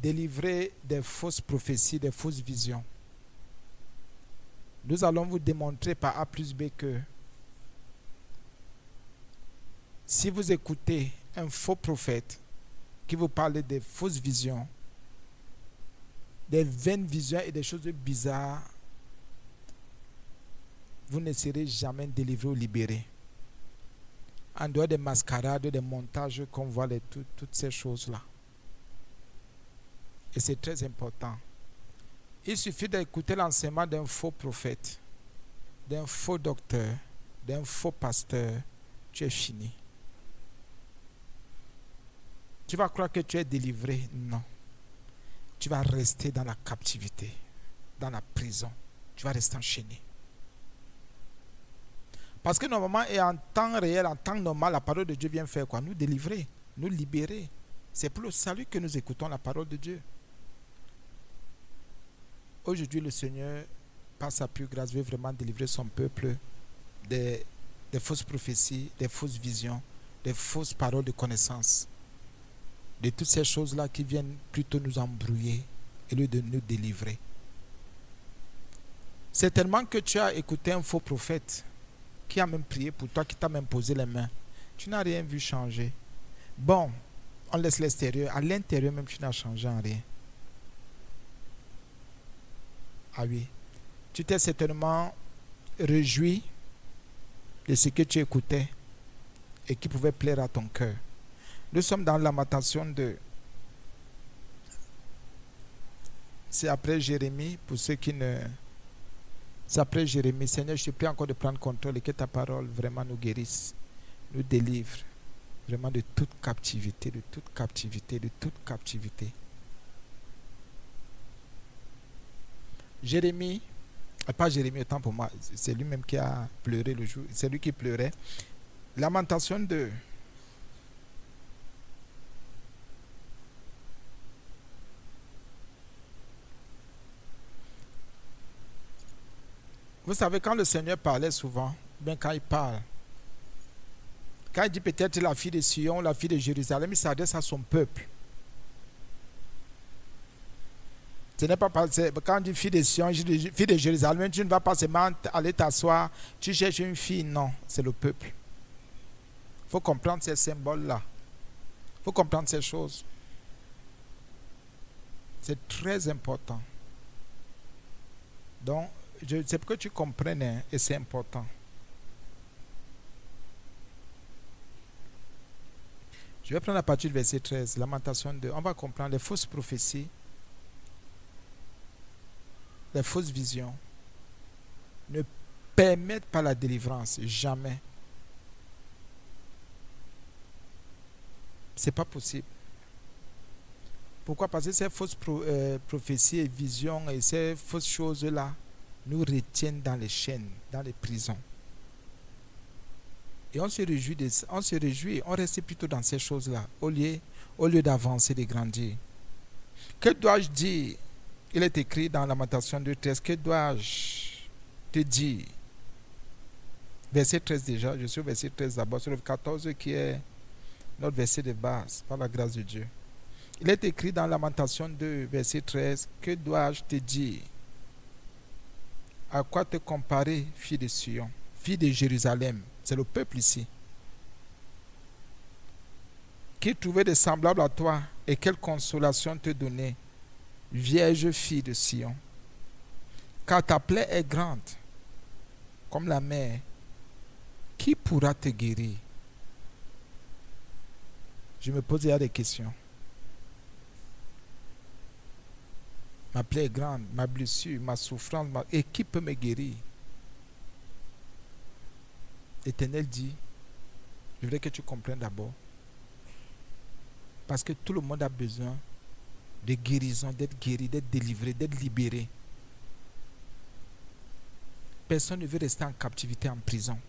délivrer des fausses prophéties, des fausses visions. Nous allons vous démontrer par A plus B que si vous écoutez un faux prophète qui vous parle des fausses visions, des vaines visions et des choses bizarres, vous ne serez jamais délivré ou libéré. En dehors des mascarades, des montages qu'on voit, toutes ces choses-là. Et c'est très important. Il suffit d'écouter l'enseignement d'un faux prophète, d'un faux docteur, d'un faux pasteur, tu es fini. Tu vas croire que tu es délivré. Non. Tu vas rester dans la captivité, dans la prison. Tu vas rester enchaîné. Parce que normalement, et en temps réel, en temps normal, la parole de Dieu vient faire quoi? Nous délivrer, nous libérer. C'est pour le salut que nous écoutons la parole de Dieu. Aujourd'hui, le Seigneur, par sa pure grâce, veut vraiment délivrer son peuple des fausses prophéties, des fausses visions, des fausses paroles de connaissance. De toutes ces choses-là qui viennent plutôt nous embrouiller et lieu de nous délivrer. C'est tellement que tu as écouté un faux prophète qui a même prié pour toi, qui t'a même posé les mains. Tu n'as rien vu changer. Bon, on laisse l'extérieur. À l'intérieur même, tu n'as changé en rien. Ah oui. Tu t'es certainement réjoui de ce que tu écoutais et qui pouvait plaire à ton cœur. Nous sommes dans Lamentation 2. C'est après Jérémie, pour ceux qui ne... C'est après Jérémie. Seigneur, je te prie encore de prendre contrôle et que ta parole vraiment nous guérisse, nous délivre vraiment de toute captivité, de toute captivité, de toute captivité. Jérémie, pas Jérémie, autant pour moi, c'est lui-même qui a pleuré le jour, c'est lui qui pleurait. Lamentation 2. Vous savez, quand le Seigneur parlait souvent, bien quand il parle, quand il dit peut-être la fille de Sion, la fille de Jérusalem, il s'adresse à son peuple. Ce n'est pas parce que quand on dit fille de Sion, fille de Jérusalem, tu ne vas pas seulement aller t'asseoir, tu cherches une fille, non, c'est le peuple. Il faut comprendre ces symboles-là. Il faut comprendre ces choses. C'est très important. Donc, c'est pour que tu comprennes, hein, et c'est important. Je vais prendre à partir du verset 13, Lamentation 2. On va comprendre les fausses prophéties, les fausses visions ne permettent pas la délivrance, jamais. C'est pas possible. Pourquoi? Parce que ces fausses prophéties et visions et ces fausses choses-là nous retiennent dans les chaînes, dans les prisons. Et on se réjouit, on reste plutôt dans ces choses-là, au lieu d'avancer, de grandir. Que dois-je dire? Il est écrit dans Lamentation 2:13, que dois-je te dire? Verset 13 déjà, je suis au verset 13 d'abord, sur le 14 qui est notre verset de base, par la grâce de Dieu. Il est écrit dans Lamentation 2, verset 13, que dois-je te dire? À quoi te comparer, fille de Sion, fille de Jérusalem? C'est le peuple ici. Qui trouvait de semblable à toi et quelle consolation te donner, vierge fille de Sion? Car ta plaie est grande, comme la mer. Qui pourra te guérir? Je me pose des questions. Ma plaie est grande, ma blessure, ma souffrance, et qui peut me guérir? L'Éternel dit, je voudrais que tu comprennes d'abord, parce que tout le monde a besoin de guérison, d'être guéri, d'être délivré, d'être libéré. Personne ne veut rester en captivité, en prison.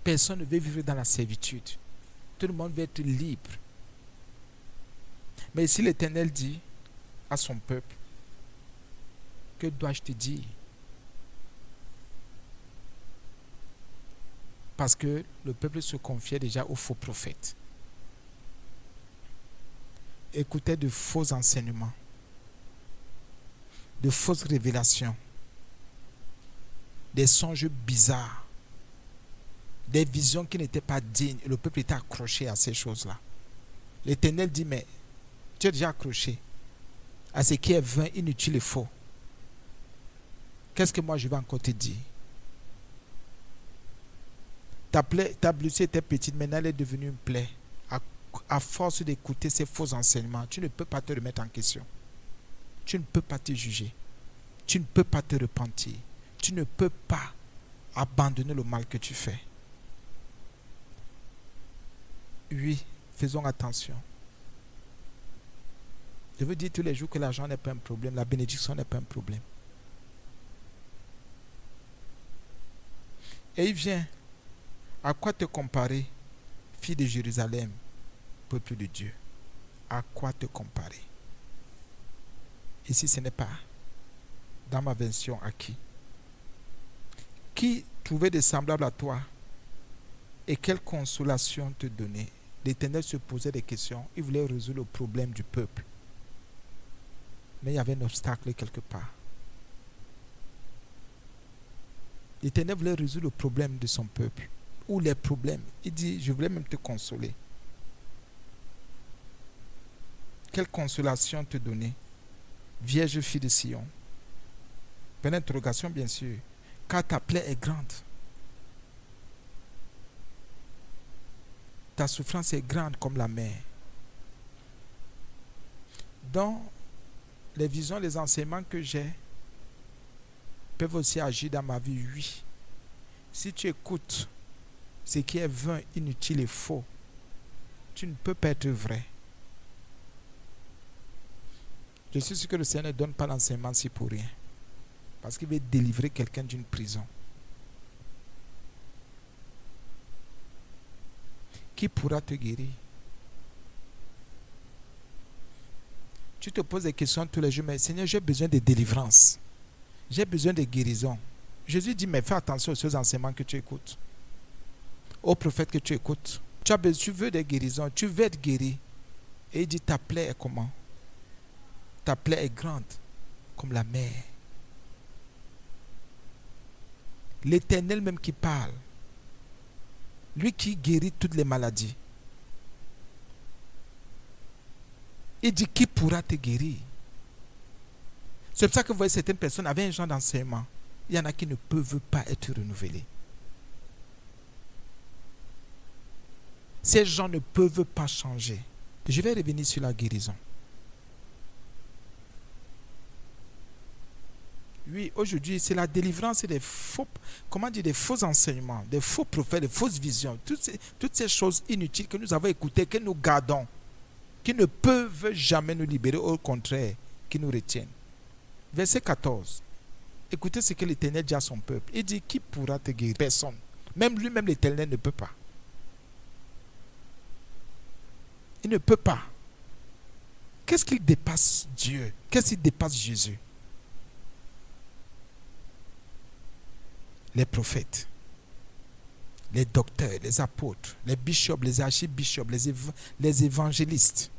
Personne ne veut vivre dans la servitude. Tout le monde veut être libre. Mais ici l'Éternel dit à son peuple, que dois-je te dire? Parce que le peuple se confiait déjà aux faux prophètes. écoutait de faux enseignements, de fausses révélations, des songes bizarres, des visions qui n'étaient pas dignes. Et le peuple était accroché à ces choses-là. L'Éternel dit, mais tu es déjà accroché à ce qui est vain, inutile et faux. Qu'est-ce que moi je vais encore te dire? Ta blessure était petite, maintenant elle est devenue une plaie. À force d'écouter ces faux enseignements, tu ne peux pas te remettre en question. Tu ne peux pas te juger. Tu ne peux pas te repentir. Tu ne peux pas abandonner le mal que tu fais. Oui, faisons attention. Je veux dire tous les jours que l'argent n'est pas un problème, la bénédiction n'est pas un problème. Et il vient. À quoi te comparer, fille de Jérusalem, peuple de Dieu? À quoi te comparer? Ici, ce n'est pas dans ma version à qui. Qui trouvait de semblable à toi et quelle consolation te donnait? L'Éternel se posait des questions. Il voulait résoudre le problème du peuple. Mais il y avait un obstacle quelque part. L'Éternel voulait résoudre le problème de son peuple. Ou les problèmes. Il dit, je voulais même te consoler. Quelle consolation te donner, Vierge fille de Sion? Une interrogation, bien sûr. Car ta plaie est grande. Ta souffrance est grande comme la mer. Dans les visions, les enseignements que j'ai peuvent aussi agir dans ma vie, oui. Si tu écoutes ce qui est vain, inutile et faux, tu ne peux pas être vrai. Je suis sûr que le Seigneur ne donne pas l'enseignement si pour rien. Parce qu'il veut délivrer quelqu'un d'une prison. Qui pourra te guérir? Tu te poses des questions tous les jours, mais Seigneur, j'ai besoin de délivrance. J'ai besoin de guérison. Jésus dit, mais fais attention aux enseignements que tu écoutes. Aux prophètes que tu écoutes. Tu veux des guérisons, tu veux être guéri. Et il dit, ta plaie est comment? Ta plaie est grande, comme la mer. L'Éternel même qui parle, lui qui guérit toutes les maladies. Il dit, qui pourra te guérir? C'est pour ça que vous voyez certaines personnes avaient un genre d'enseignement. Il y en a qui ne peuvent pas être renouvelés. Ces gens ne peuvent pas changer. Je vais revenir sur la guérison. Oui, aujourd'hui, c'est la délivrance des faux, des faux enseignements, des faux prophètes, des fausses visions. Toutes ces choses inutiles que nous avons écoutées, que nous gardons, qui ne peuvent jamais nous libérer, au contraire, qui nous retiennent. Verset 14. Écoutez ce que l'Éternel dit à son peuple. Il dit, qui pourra te guérir? Personne. Même lui-même, l'Éternel ne peut pas. Il ne peut pas. Qu'est-ce qui dépasse Dieu? Qu'est-ce qui dépasse Jésus? Les prophètes, les docteurs, les apôtres, les bishops, les archibishops, les évangélistes,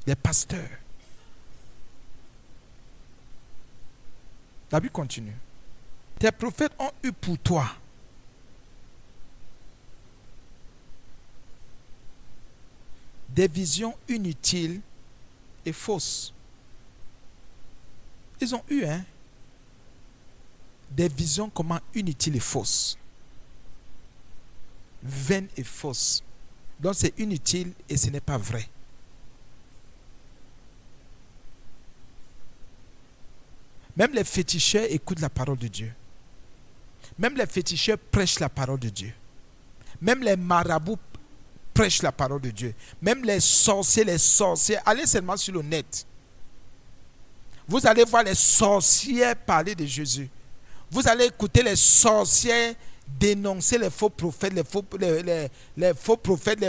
les pasteurs. La Bible continue. Tes prophètes ont eu pour toi des visions inutiles et fausses. Ils ont eu, des visions comment inutiles et fausses. Vaines et fausses. Donc c'est inutile et ce n'est pas vrai. Même les féticheurs écoutent la parole de Dieu. Même les féticheurs prêchent la parole de Dieu. Même les marabouts prêchent la parole de Dieu. Même les sorciers, allez seulement sur le net. Vous allez voir les sorciers parler de Jésus. Vous allez écouter les sorciers dénoncer les faux prophètes, les faux prophètes,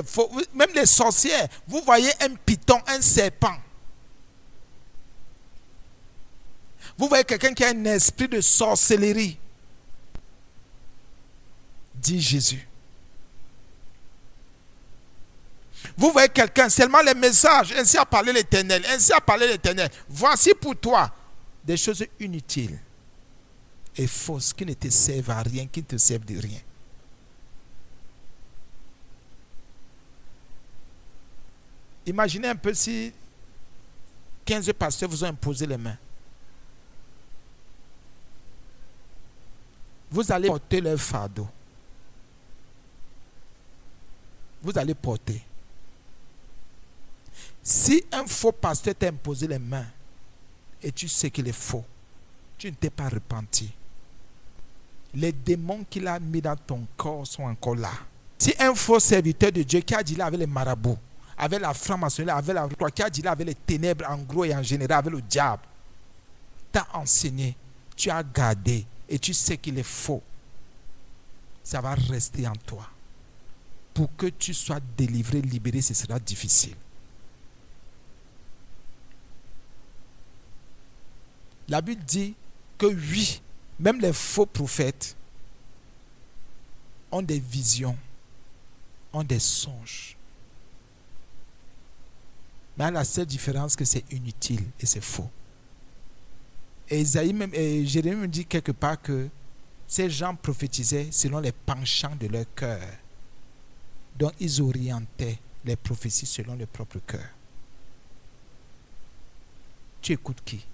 même les sorciers. Vous voyez un python, un serpent. Vous voyez quelqu'un qui a un esprit de sorcellerie. Dit Jésus. Vous voyez quelqu'un, seulement les messages, ainsi a parlé l'Éternel, ainsi a parlé l'Éternel. Voici pour toi des choses inutiles et fausses qui ne te servent à rien, qui ne te servent de rien. Imaginez un peu si 15 pasteurs vous ont imposé les mains. Vous allez porter leur fardeau. Vous allez porter. Si un faux pasteur t'a imposé les mains et tu sais qu'il est faux, tu ne t'es pas repenti. Les démons qu'il a mis dans ton corps sont encore là. Si un faux serviteur de Dieu qui a dit là avec les marabouts, avec la franc-maçonnerie, avec la croix, qui a dit là avec les ténèbres en gros et en général, avec le diable, t'a enseigné, tu as gardé et tu sais qu'il est faux, ça va rester en toi. Pour que tu sois délivré, libéré, ce sera difficile. La Bible dit que oui, même les faux prophètes ont des visions, ont des songes. Mais la seule différence, que c'est inutile et c'est faux. Et Jérémie me dit quelque part que ces gens prophétisaient selon les penchants de leur cœur. Donc ils orientaient les prophéties selon leur propre cœur. Tu écoutes qui?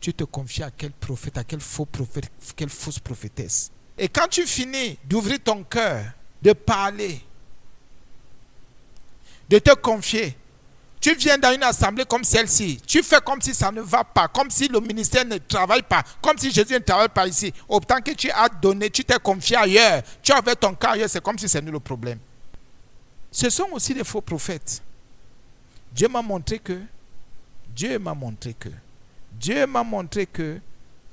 Tu te confies à quel prophète, à quel faux prophète, quelle fausse prophétesse? Et quand tu finis d'ouvrir ton cœur, de parler, de te confier, tu viens dans une assemblée comme celle-ci, tu fais comme si ça ne va pas, comme si le ministère ne travaille pas, comme si Jésus ne travaille pas ici. Autant que tu as donné, tu t'es confié ailleurs, tu as ouvert ton cœur ailleurs, c'est comme si c'est nous le problème. Ce sont aussi des faux prophètes. Dieu m'a montré que,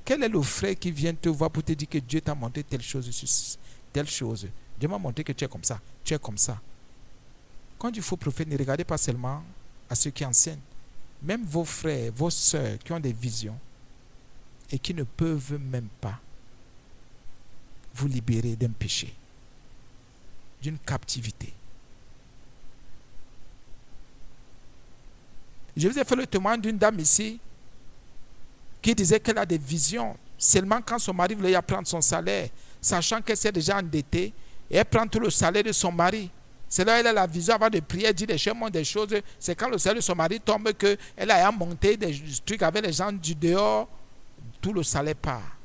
quel est le frère qui vient te voir pour te dire que Dieu t'a montré telle chose, telle chose. Dieu m'a montré que tu es comme ça, tu es comme ça. Quand du faux prophète, ne regardez pas seulement à ceux qui enseignent. Même vos frères, vos sœurs qui ont des visions et qui ne peuvent même pas vous libérer d'un péché, d'une captivité. Je vous ai fait le témoin d'une dame ici qui disait qu'elle a des visions seulement quand son mari voulait prendre son salaire, sachant qu'elle s'est déjà endettée, et elle prend tout le salaire de son mari. C'est là qu'elle a la vision avant de prier, elle dit des choses. C'est quand le salaire de son mari tombe qu'elle a monté des trucs avec les gens du dehors, tout le salaire part.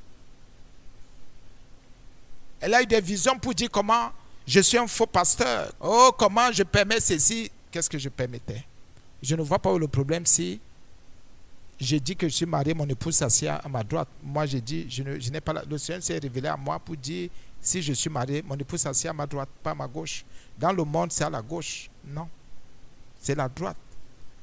Elle a eu des visions pour dire comment je suis un faux pasteur. Oh, comment je permets ceci. Qu'est-ce que je permettais? Je ne vois pas où le problème si je dis que je suis marié, mon épouse s'assied à ma droite. Moi, je dis, je n'ai pas le Seigneur s'est révélé à moi pour dire, si je suis marié, mon épouse s'assied à ma droite, pas à ma gauche. Dans le monde, c'est à la gauche. Non, c'est la droite.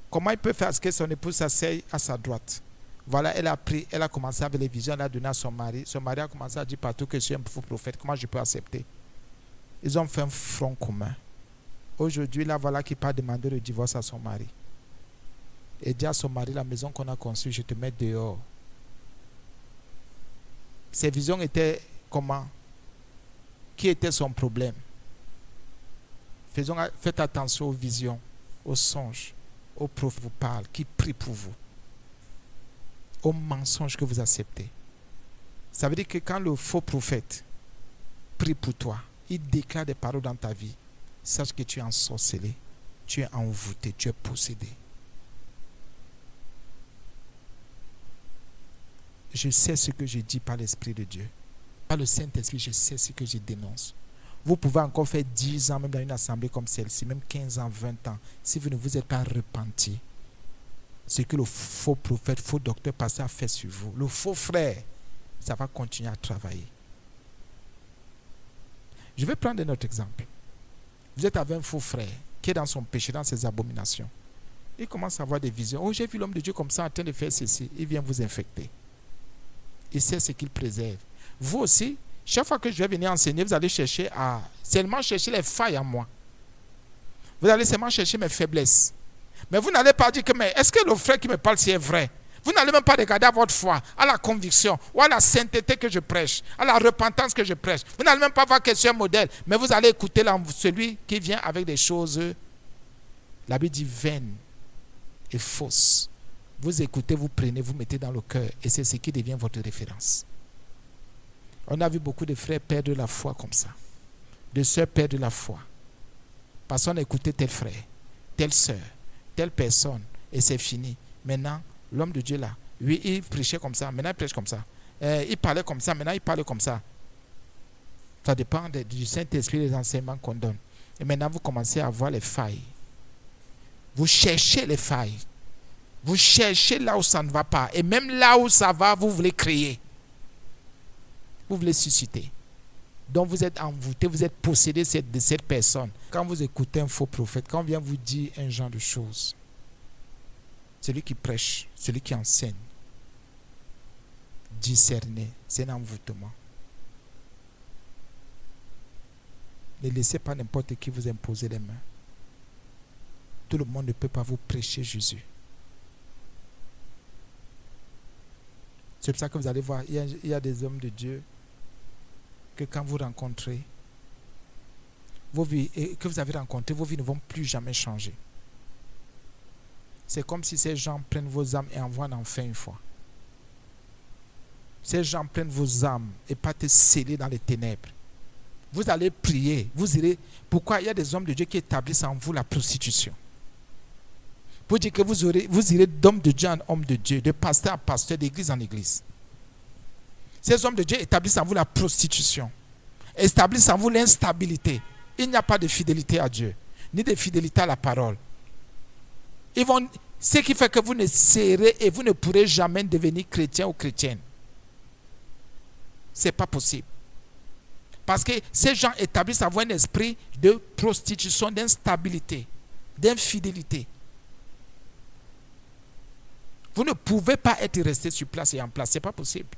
Comment il peut faire ce que son épouse s'assied à sa droite? Voilà, elle a pris, elle a commencé avec les visions, elle a donné à son mari. Son mari a commencé à dire partout que je suis un faux prophète. Comment je peux accepter? Ils ont fait un front commun. Aujourd'hui, là, voilà qu'il part demander le divorce à son mari. Et dit à son mari, la maison qu'on a conçue, je te mets dehors. Ses visions étaient comment? Qui était son problème? Faites attention aux visions, aux songes, aux prophètes qui vous parlent, qui prient pour vous, aux mensonges que vous acceptez. Ça veut dire que quand le faux prophète prie pour toi, il déclare des paroles dans ta vie, sache que tu es ensorcelé, tu es envoûté, tu es possédé. Je sais ce que je dis par l'Esprit de Dieu. Par le Saint-Esprit, je sais ce que je dénonce. Vous pouvez encore faire 10 ans, même dans une assemblée comme celle-ci, même 15 ans, 20 ans, si vous ne vous êtes pas repenti. Ce que le faux prophète, faux docteur pasteur a fait sur vous, le faux frère, ça va continuer à travailler. Je vais prendre un autre exemple. Vous êtes avec un faux frère qui est dans son péché, dans ses abominations. Il commence à avoir des visions. Oh, j'ai vu l'homme de Dieu comme ça en train de faire ceci. Il vient vous infecter. Il sait ce qu'il préserve. Vous aussi, chaque fois que je vais venir enseigner, vous allez chercher à seulement chercher les failles en moi. Vous allez seulement chercher mes faiblesses. Mais vous n'allez pas dire que, mais est-ce que le frère qui me parle, c'est vrai? Vous n'allez même pas regarder à votre foi, à la conviction, ou à la sainteté que je prêche, à la repentance que je prêche. Vous n'allez même pas voir que c'est un modèle, mais vous allez écouter celui qui vient avec des choses, la Bible dit vaines et fausses. Vous écoutez, vous prenez, vous mettez dans le cœur, et c'est ce qui devient votre référence. On a vu beaucoup de frères perdre la foi comme ça, de sœurs perdre la foi, parce qu'on a écouté tel frère, telle sœur, telle personne, et c'est fini. Maintenant, l'homme de Dieu là, oui, il prêchait comme ça, maintenant il prêche comme ça. Il parlait comme ça, maintenant il parle comme ça. Ça dépend du Saint-Esprit, des enseignements qu'on donne. Et maintenant, vous commencez à voir les failles. Vous cherchez les failles. Vous cherchez là où ça ne va pas. Et même là où ça va, vous voulez créer. Vous voulez susciter. Donc vous êtes envoûté, vous êtes possédé de cette personne. Quand vous écoutez un faux prophète, quand on vient vous dire un genre de choses, celui qui prêche, celui qui enseigne, discerner, c'est un envoûtement. Ne laissez pas n'importe qui vous imposer les mains. Tout le monde ne peut pas vous prêcher Jésus. C'est pour ça que vous allez voir, il y a des hommes de Dieu que quand vous rencontrez, vos vies que vous avez rencontrés, vos vies ne vont plus jamais changer. C'est comme si ces gens prennent vos âmes et envoient en enfer une fois. Ces gens prennent vos âmes et partent sceller dans les ténèbres. Vous allez prier, vous irez. Pourquoi il y a des hommes de Dieu qui établissent en vous la prostitution? Pour dire que vous irez d'homme de Dieu en homme de Dieu, de pasteur en pasteur, d'église en église. Ces hommes de Dieu établissent en vous la prostitution, établissent en vous l'instabilité. Il n'y a pas de fidélité à Dieu, ni de fidélité à la parole. Ce qui fait que vous ne serez et vous ne pourrez jamais devenir chrétien ou chrétienne. Ce n'est pas possible. Parce que ces gens établissent en vous un esprit de prostitution, d'instabilité, d'infidélité. Vous ne pouvez pas être resté sur place et en place. Ce n'est pas possible.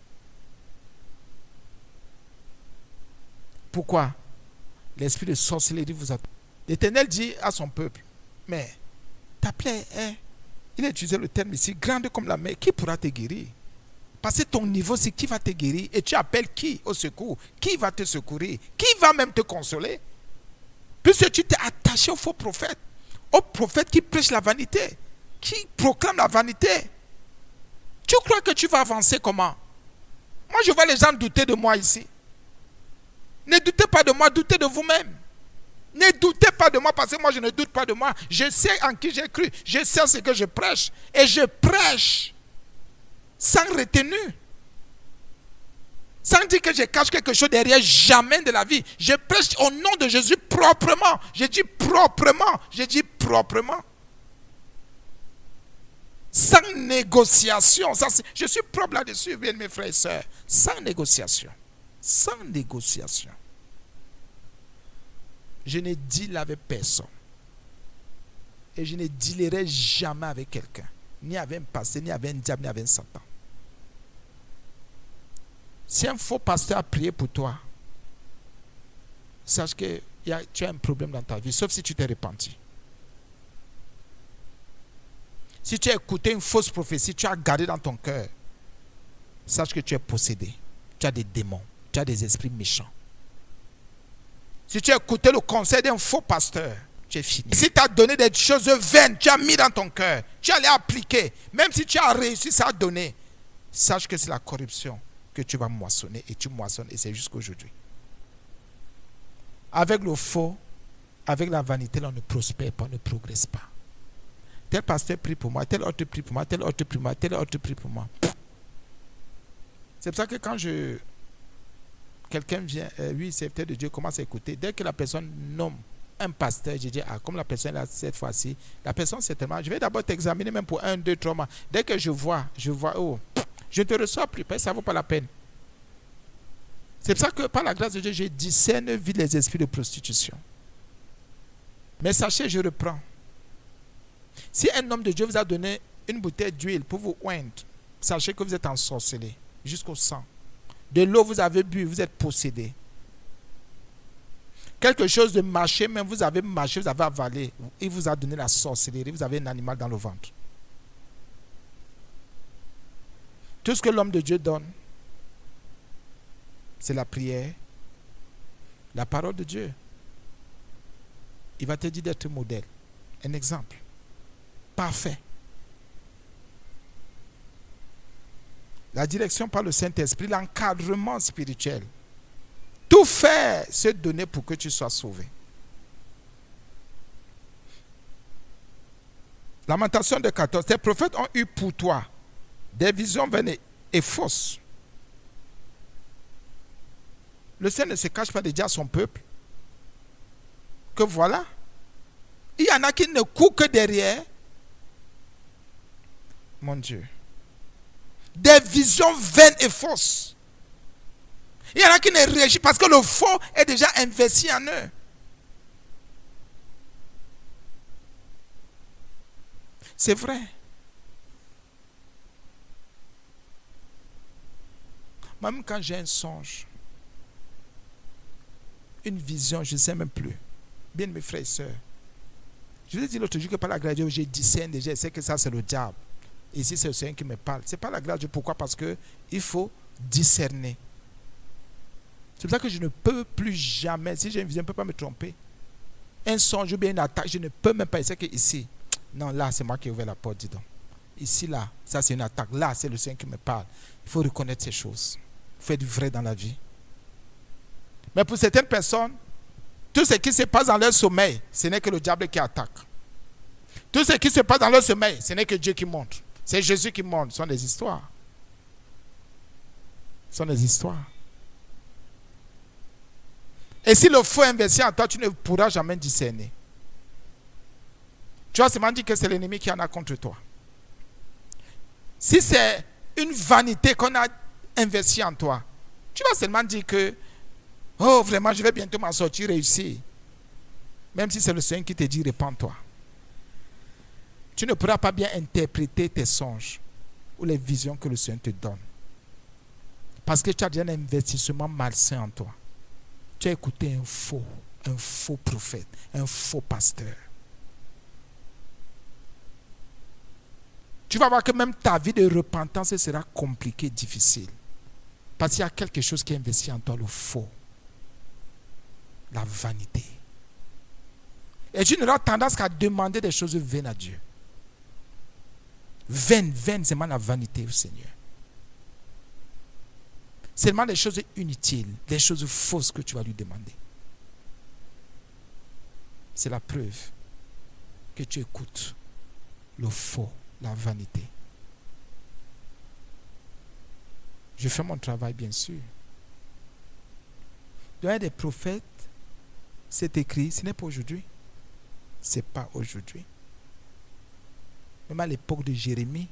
Pourquoi? L'esprit de sorcellerie vous a... L'Éternel dit à son peuple, mais ta plaie, il a utilisé le terme ici, grande comme la mer, qui pourra te guérir? Parce que ton niveau, c'est qui va te guérir? Et tu appelles qui au secours? Qui va te secourir? Qui va même te consoler? Puisque tu t'es attaché au faux prophète qui prêche la vanité, qui proclame la vanité. Tu crois que tu vas avancer comment? Moi, je vois les gens douter de moi ici. Ne doutez pas de moi, doutez de vous-même. Ne doutez pas de moi parce que moi, je ne doute pas de moi. Je sais en qui j'ai cru. Je sais ce que je prêche. Et je prêche sans retenue. Sans dire que je cache quelque chose derrière, jamais de la vie. Je prêche au nom de Jésus proprement. Je dis proprement. Je dis proprement. Sans négociation. Je suis propre là-dessus, bien mes frères et sœurs. Sans négociation. Sans négociation. Je ne deal avec personne. Et je ne dealerai jamais avec quelqu'un. Ni avec un pasteur, ni avec un diable, ni avec un Satan. Si un faux pasteur a prié pour toi, sache que tu as un problème dans ta vie, sauf si tu t'es repenti. Si tu as écouté une fausse prophétie, tu as gardé dans ton cœur, sache que tu es possédé. Tu as des démons, tu as des esprits méchants. Si tu as écouté le conseil d'un faux pasteur, tu es fini. Si tu as donné des choses vaines, tu as mis dans ton cœur, tu as les appliquer, même si tu as réussi, ça a donné, sache que c'est la corruption que tu vas moissonner et tu moissonnes et c'est jusqu'à aujourd'hui. Avec le faux, avec la vanité, là, on ne prospère pas, on ne progresse pas. Tel pasteur prie pour moi, tel autre prie pour moi, tel autre prie pour moi, tel autre prie pour moi. C'est pour ça que quand quelqu'un vient, oui, c'est peut-être de Dieu, commence à écouter. Dès que la personne nomme un pasteur, je dis, comme la personne là, cette fois-ci, la personne certainement, je vais d'abord t'examiner même pour 1, 2, 3 mois. Dès que je vois, oh, je ne te reçois plus, parce que ça ne vaut pas la peine. C'est pour ça que par la grâce de Dieu, je discerne vite les esprits de prostitution. Mais sachez, je reprends. Si un homme de Dieu vous a donné une bouteille d'huile pour vous oindre, sachez que vous êtes ensorcelé jusqu'au sang. De l'eau, vous avez bu, vous êtes possédé. Quelque chose de mâché, même vous avez mâché, vous avez avalé. Il vous a donné la sorcellerie, vous avez un animal dans le ventre. Tout ce que l'homme de Dieu donne, c'est la prière, la parole de Dieu. Il va te dire d'être modèle, un exemple parfait. La direction par le Saint-Esprit, l'encadrement spirituel. Tout faire, se donner pour que tu sois sauvé. Lamentation de 14. Tes prophètes ont eu pour toi des visions vaines et fausses. Le Seigneur ne se cache pas de dire à son peuple que voilà, il y en a qui ne courent que derrière. Mon Dieu. Des visions vaines et fausses. Il y en a qui ne réagissent parce que le faux est déjà investi en eux. C'est vrai. Même quand j'ai un songe, une vision, je ne sais même plus. Bien mes frères et sœurs. Je vous ai dit l'autre jour que par la grâce de Dieu, j'ai discerné déjà, je sais que ça c'est le diable. Ici c'est le Seigneur qui me parle. C'est pas la grâce de Dieu. Pourquoi? Parce que il faut discerner. C'est pour ça que je ne peux plus jamais, si j'ai une vision, je ne peux pas me tromper. Un songe ou bien une attaque, je ne peux même pas. C'est que ici, non, là c'est moi qui ai ouvert la porte, dis donc. Ici, là, ça c'est une attaque. Là, c'est le Seigneur qui me parle. Il faut reconnaître ces choses. Il faut être vrai dans la vie. Mais pour certaines personnes, tout ce qui se passe dans leur sommeil, ce n'est que le diable qui attaque. Tout ce qui se passe dans leur sommeil, ce n'est que Dieu qui montre. C'est Jésus qui montre. Ce sont des histoires. Ce sont des histoires. Et si le faux est investi en toi, tu ne pourras jamais discerner. Tu vas seulement dire que c'est l'ennemi qui en a contre toi. Si c'est une vanité qu'on a investie en toi, tu vas seulement dire que oh, vraiment, je vais bientôt m'en sortir, réussir. Même si c'est le Seigneur qui te dit, répands-toi. Tu ne pourras pas bien interpréter tes songes ou les visions que le Seigneur te donne. Parce que tu as déjà un investissement malsain en toi. Tu as écouté un faux prophète, un faux pasteur. Tu vas voir que même ta vie de repentance sera compliquée, difficile. Parce qu'il y a quelque chose qui est investi en toi, le faux. La vanité. Et tu n'auras tendance qu'à demander des choses vaines à Dieu. Vaine, c'est seulement la vanité au Seigneur. Seulement des choses inutiles, des choses fausses que tu vas lui demander. C'est la preuve que tu écoutes le faux, la vanité. Je fais mon travail, bien sûr. Il y a des prophètes, c'est écrit, ce n'est pas aujourd'hui. Ce n'est pas aujourd'hui. Même à l'époque de Jérémie,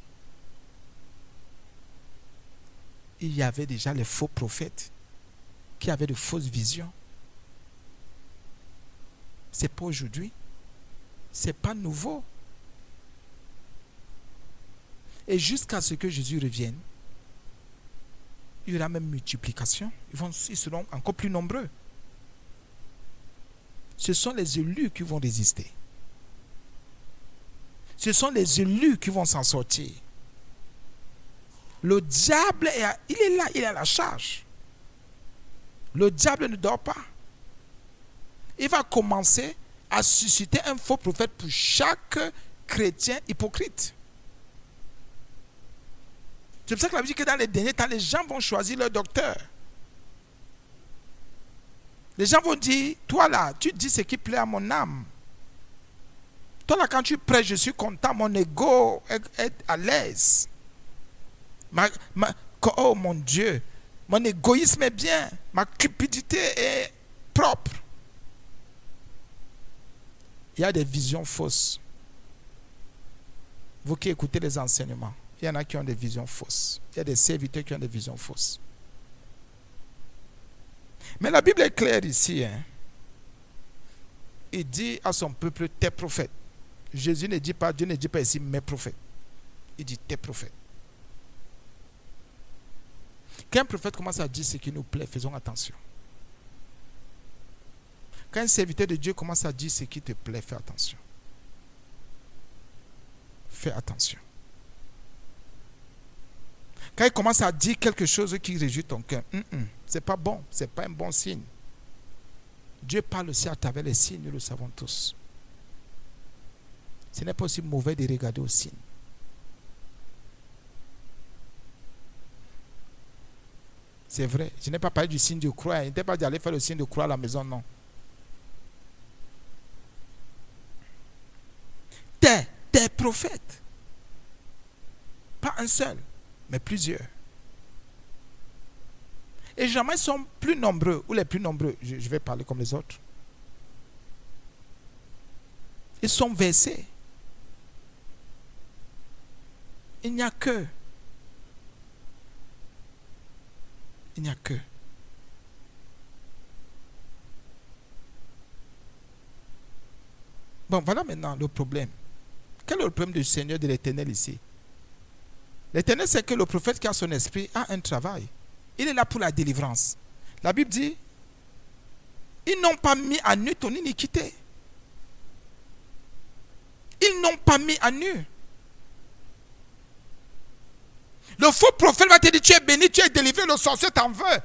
il y avait déjà les faux prophètes qui avaient de fausses visions. Ce n'est pas aujourd'hui. Ce n'est pas nouveau. Et jusqu'à ce que Jésus revienne, il y aura même multiplication. Ils seront encore plus nombreux. Ce sont les élus qui vont résister. Ce sont les élus qui vont s'en sortir. Le diable, il est là, il est à la charge. Le diable ne dort pas. Il va commencer à susciter un faux prophète pour chaque chrétien hypocrite. C'est pour ça que la Bible dit que dans les derniers temps, les gens vont choisir leur docteur. Les gens vont dire, toi là, tu dis ce qui plaît à mon âme. Toi là, quand tu prêches, je suis content, mon ego est à l'aise. Oh mon Dieu, mon égoïsme est bien, ma cupidité est propre. Il y a des visions fausses. Vous qui écoutez les enseignements, il y en a qui ont des visions fausses. Il y a des serviteurs qui ont des visions fausses. Mais la Bible est claire ici. Il dit à son peuple, tes prophètes. Jésus ne dit pas, Dieu ne dit pas ici mes prophètes. Il dit tes prophètes. Quand un prophète commence à dire ce qui nous plaît, faisons attention. Quand un serviteur de Dieu commence à dire ce qui te plaît, fais attention. Fais attention. Quand il commence à dire quelque chose qui réjouit ton cœur, c'est pas bon, c'est pas un bon signe. Dieu parle aussi à travers les signes, nous le savons tous. Ce n'est pas aussi mauvais de regarder aux signes. C'est vrai, je n'ai pas parlé du signe de croix. Il n'était pas d'aller faire le signe de croix à la maison, non. Des prophètes. Pas un seul, mais plusieurs. Et jamais ils sont plus nombreux, ou les plus nombreux, je vais parler comme les autres. Ils sont versés. Il n'y a que. Il n'y a que. Bon, voilà maintenant le problème. Quel est le problème du Seigneur de l'Éternel ici? L'Éternel sait que le prophète qui a son esprit a un travail. Il est là pour la délivrance. La Bible dit, ils n'ont pas mis à nu ton iniquité. Ils n'ont pas mis à nu. Le faux prophète va te dire, tu es béni, tu es délivré, le sorcier t'en veut.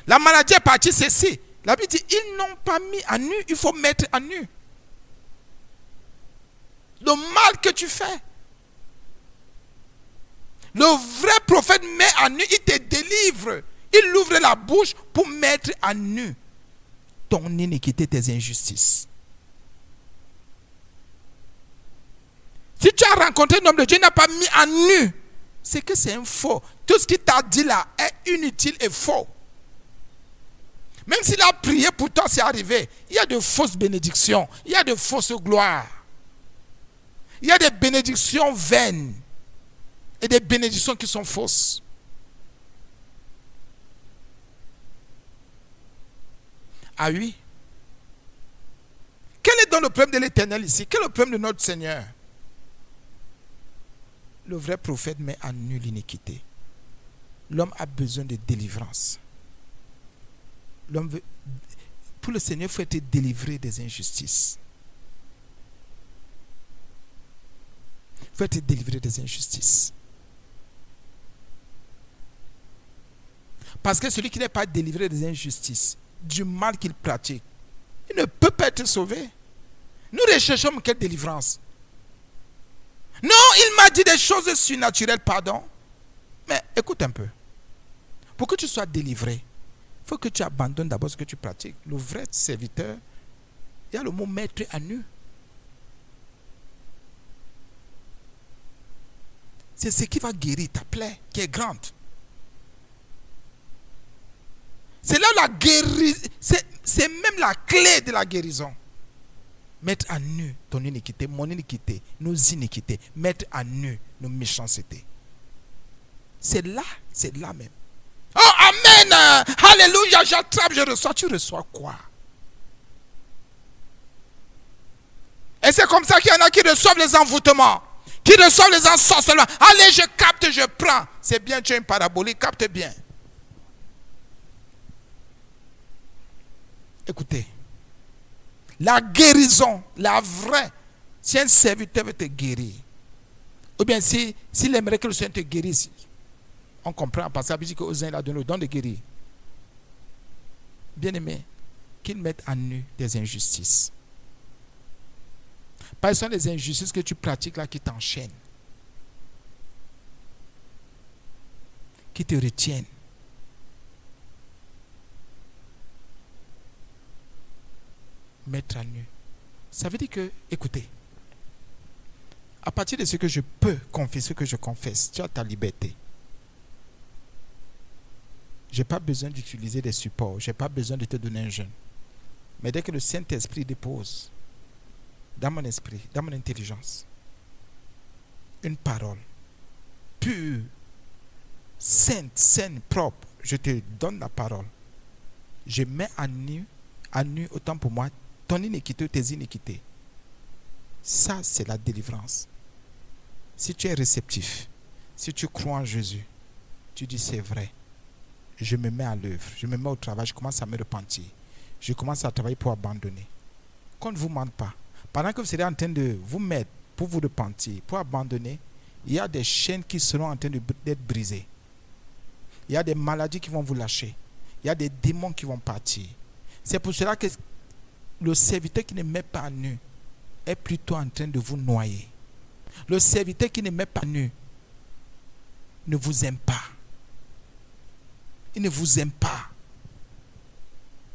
La maladie est partie, c'est ci. La Bible dit, ils n'ont pas mis à nu, il faut mettre à nu. Le mal que tu fais. Le vrai prophète met à nu, il te délivre. Il ouvre la bouche pour mettre à nu ton iniquité, tes injustices. Si tu as rencontré un homme de Dieu, il n'a pas mis à nu, c'est que c'est un faux. Tout ce qu'il t'a dit là est inutile et faux. Même s'il a prié pour toi, c'est arrivé. Il y a de fausses bénédictions. Il y a de fausses gloires. Il y a des bénédictions vaines. Et des bénédictions qui sont fausses. Ah oui. Quel est donc le problème de l'Éternel ici? Quel est le problème de notre Seigneur? Le vrai prophète met à nu l'iniquité. L'homme a besoin de délivrance. L'homme veut, pour le Seigneur, il faut être délivré des injustices. Il faut être délivré des injustices. Parce que celui qui n'est pas délivré des injustices, du mal qu'il pratique, il ne peut pas être sauvé. Nous recherchons quelle délivrance? Non, il m'a dit des choses surnaturelles, pardon. Mais écoute un peu. Pour que tu sois délivré, il faut que tu abandonnes d'abord ce que tu pratiques. Le vrai serviteur, il y a le mot mettre à nu. C'est ce qui va guérir ta plaie, qui est grande. C'est là la guérison. C'est même la clé de la guérison. Mettre à nu ton iniquité, mon iniquité, nos iniquités. Mettre à nu nos méchancetés. C'est là même. Oh, amen. Alléluia, j'attrape, je reçois. Tu reçois quoi? Et c'est comme ça qu'il y en a qui reçoivent les envoûtements, qui reçoivent les ensorcellements. Allez, je capte, je prends. C'est bien, tu as une parabolique, capte bien. Écoutez, la guérison, la vraie, si un serviteur veut te guérir, ou bien s'il aimerait que le Seigneur te guérisse, on comprend, parce que la Bible dit qu'aux uns il a donné le don de guérir. Bien aimé, qu'il mette à nu des injustices. Parce que ce sont les injustices que tu pratiques là qui t'enchaînent, qui te retiennent. Mettre à nu. Ça veut dire que, écoutez, à partir de ce que je peux confesser, ce que je confesse, tu as ta liberté. Je n'ai pas besoin d'utiliser des supports, je n'ai pas besoin de te donner un jeûne. Mais dès que le Saint-Esprit dépose dans mon esprit, dans mon intelligence, une parole pure, sainte, saine, propre, je te donne la parole. Je mets à nu autant pour moi ton iniquité ou tes iniquités. Ça, c'est la délivrance. Si tu es réceptif, si tu crois en Jésus, tu dis c'est vrai. Je me mets à l'œuvre, je me mets au travail, je commence à me repentir. Je commence à travailler pour abandonner. Qu'on ne vous mente pas. Pendant que vous serez en train de vous mettre pour vous repentir, pour abandonner, il y a des chaînes qui seront en train d'être brisées. Il y a des maladies qui vont vous lâcher. Il y a des démons qui vont partir. C'est pour cela que le serviteur qui ne met pas nu est plutôt en train de vous noyer. Le serviteur qui ne met pas nu ne vous aime pas. Il ne vous aime pas.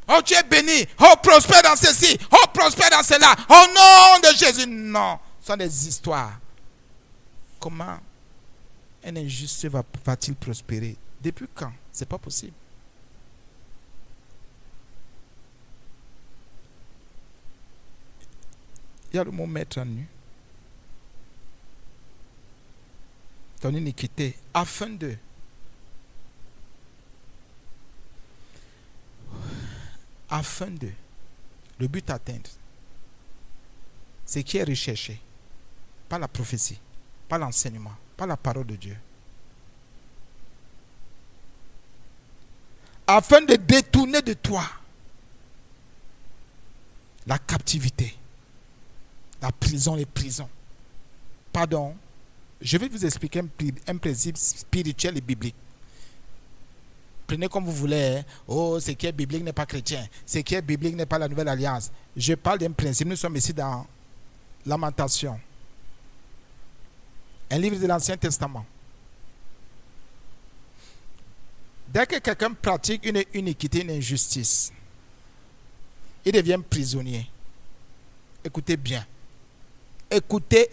Oh, tu es béni. Oh, prospère dans ceci. Oh, prospère dans cela. Au nom de Jésus. Non, ce sont des histoires. Comment un injuste va-t-il prospérer? Depuis quand? C'est pas possible. Il y a le mot mettre en nu. Ton iniquité, afin de le but atteindre, ce qui est recherché, pas la prophétie, pas l'enseignement, pas la parole de Dieu. Afin de détourner de toi la captivité, la prison, les prisons. Pardon, je vais vous expliquer un principe spirituel et biblique. Prenez comme vous voulez. Oh, ce qui est biblique n'est pas chrétien. Ce qui est biblique n'est pas la nouvelle alliance. Je parle d'un principe. Nous sommes ici dans Lamentation, un livre de l'Ancien Testament. Dès que quelqu'un pratique une iniquité, une injustice, il devient prisonnier. Écoutez bien. Écoutez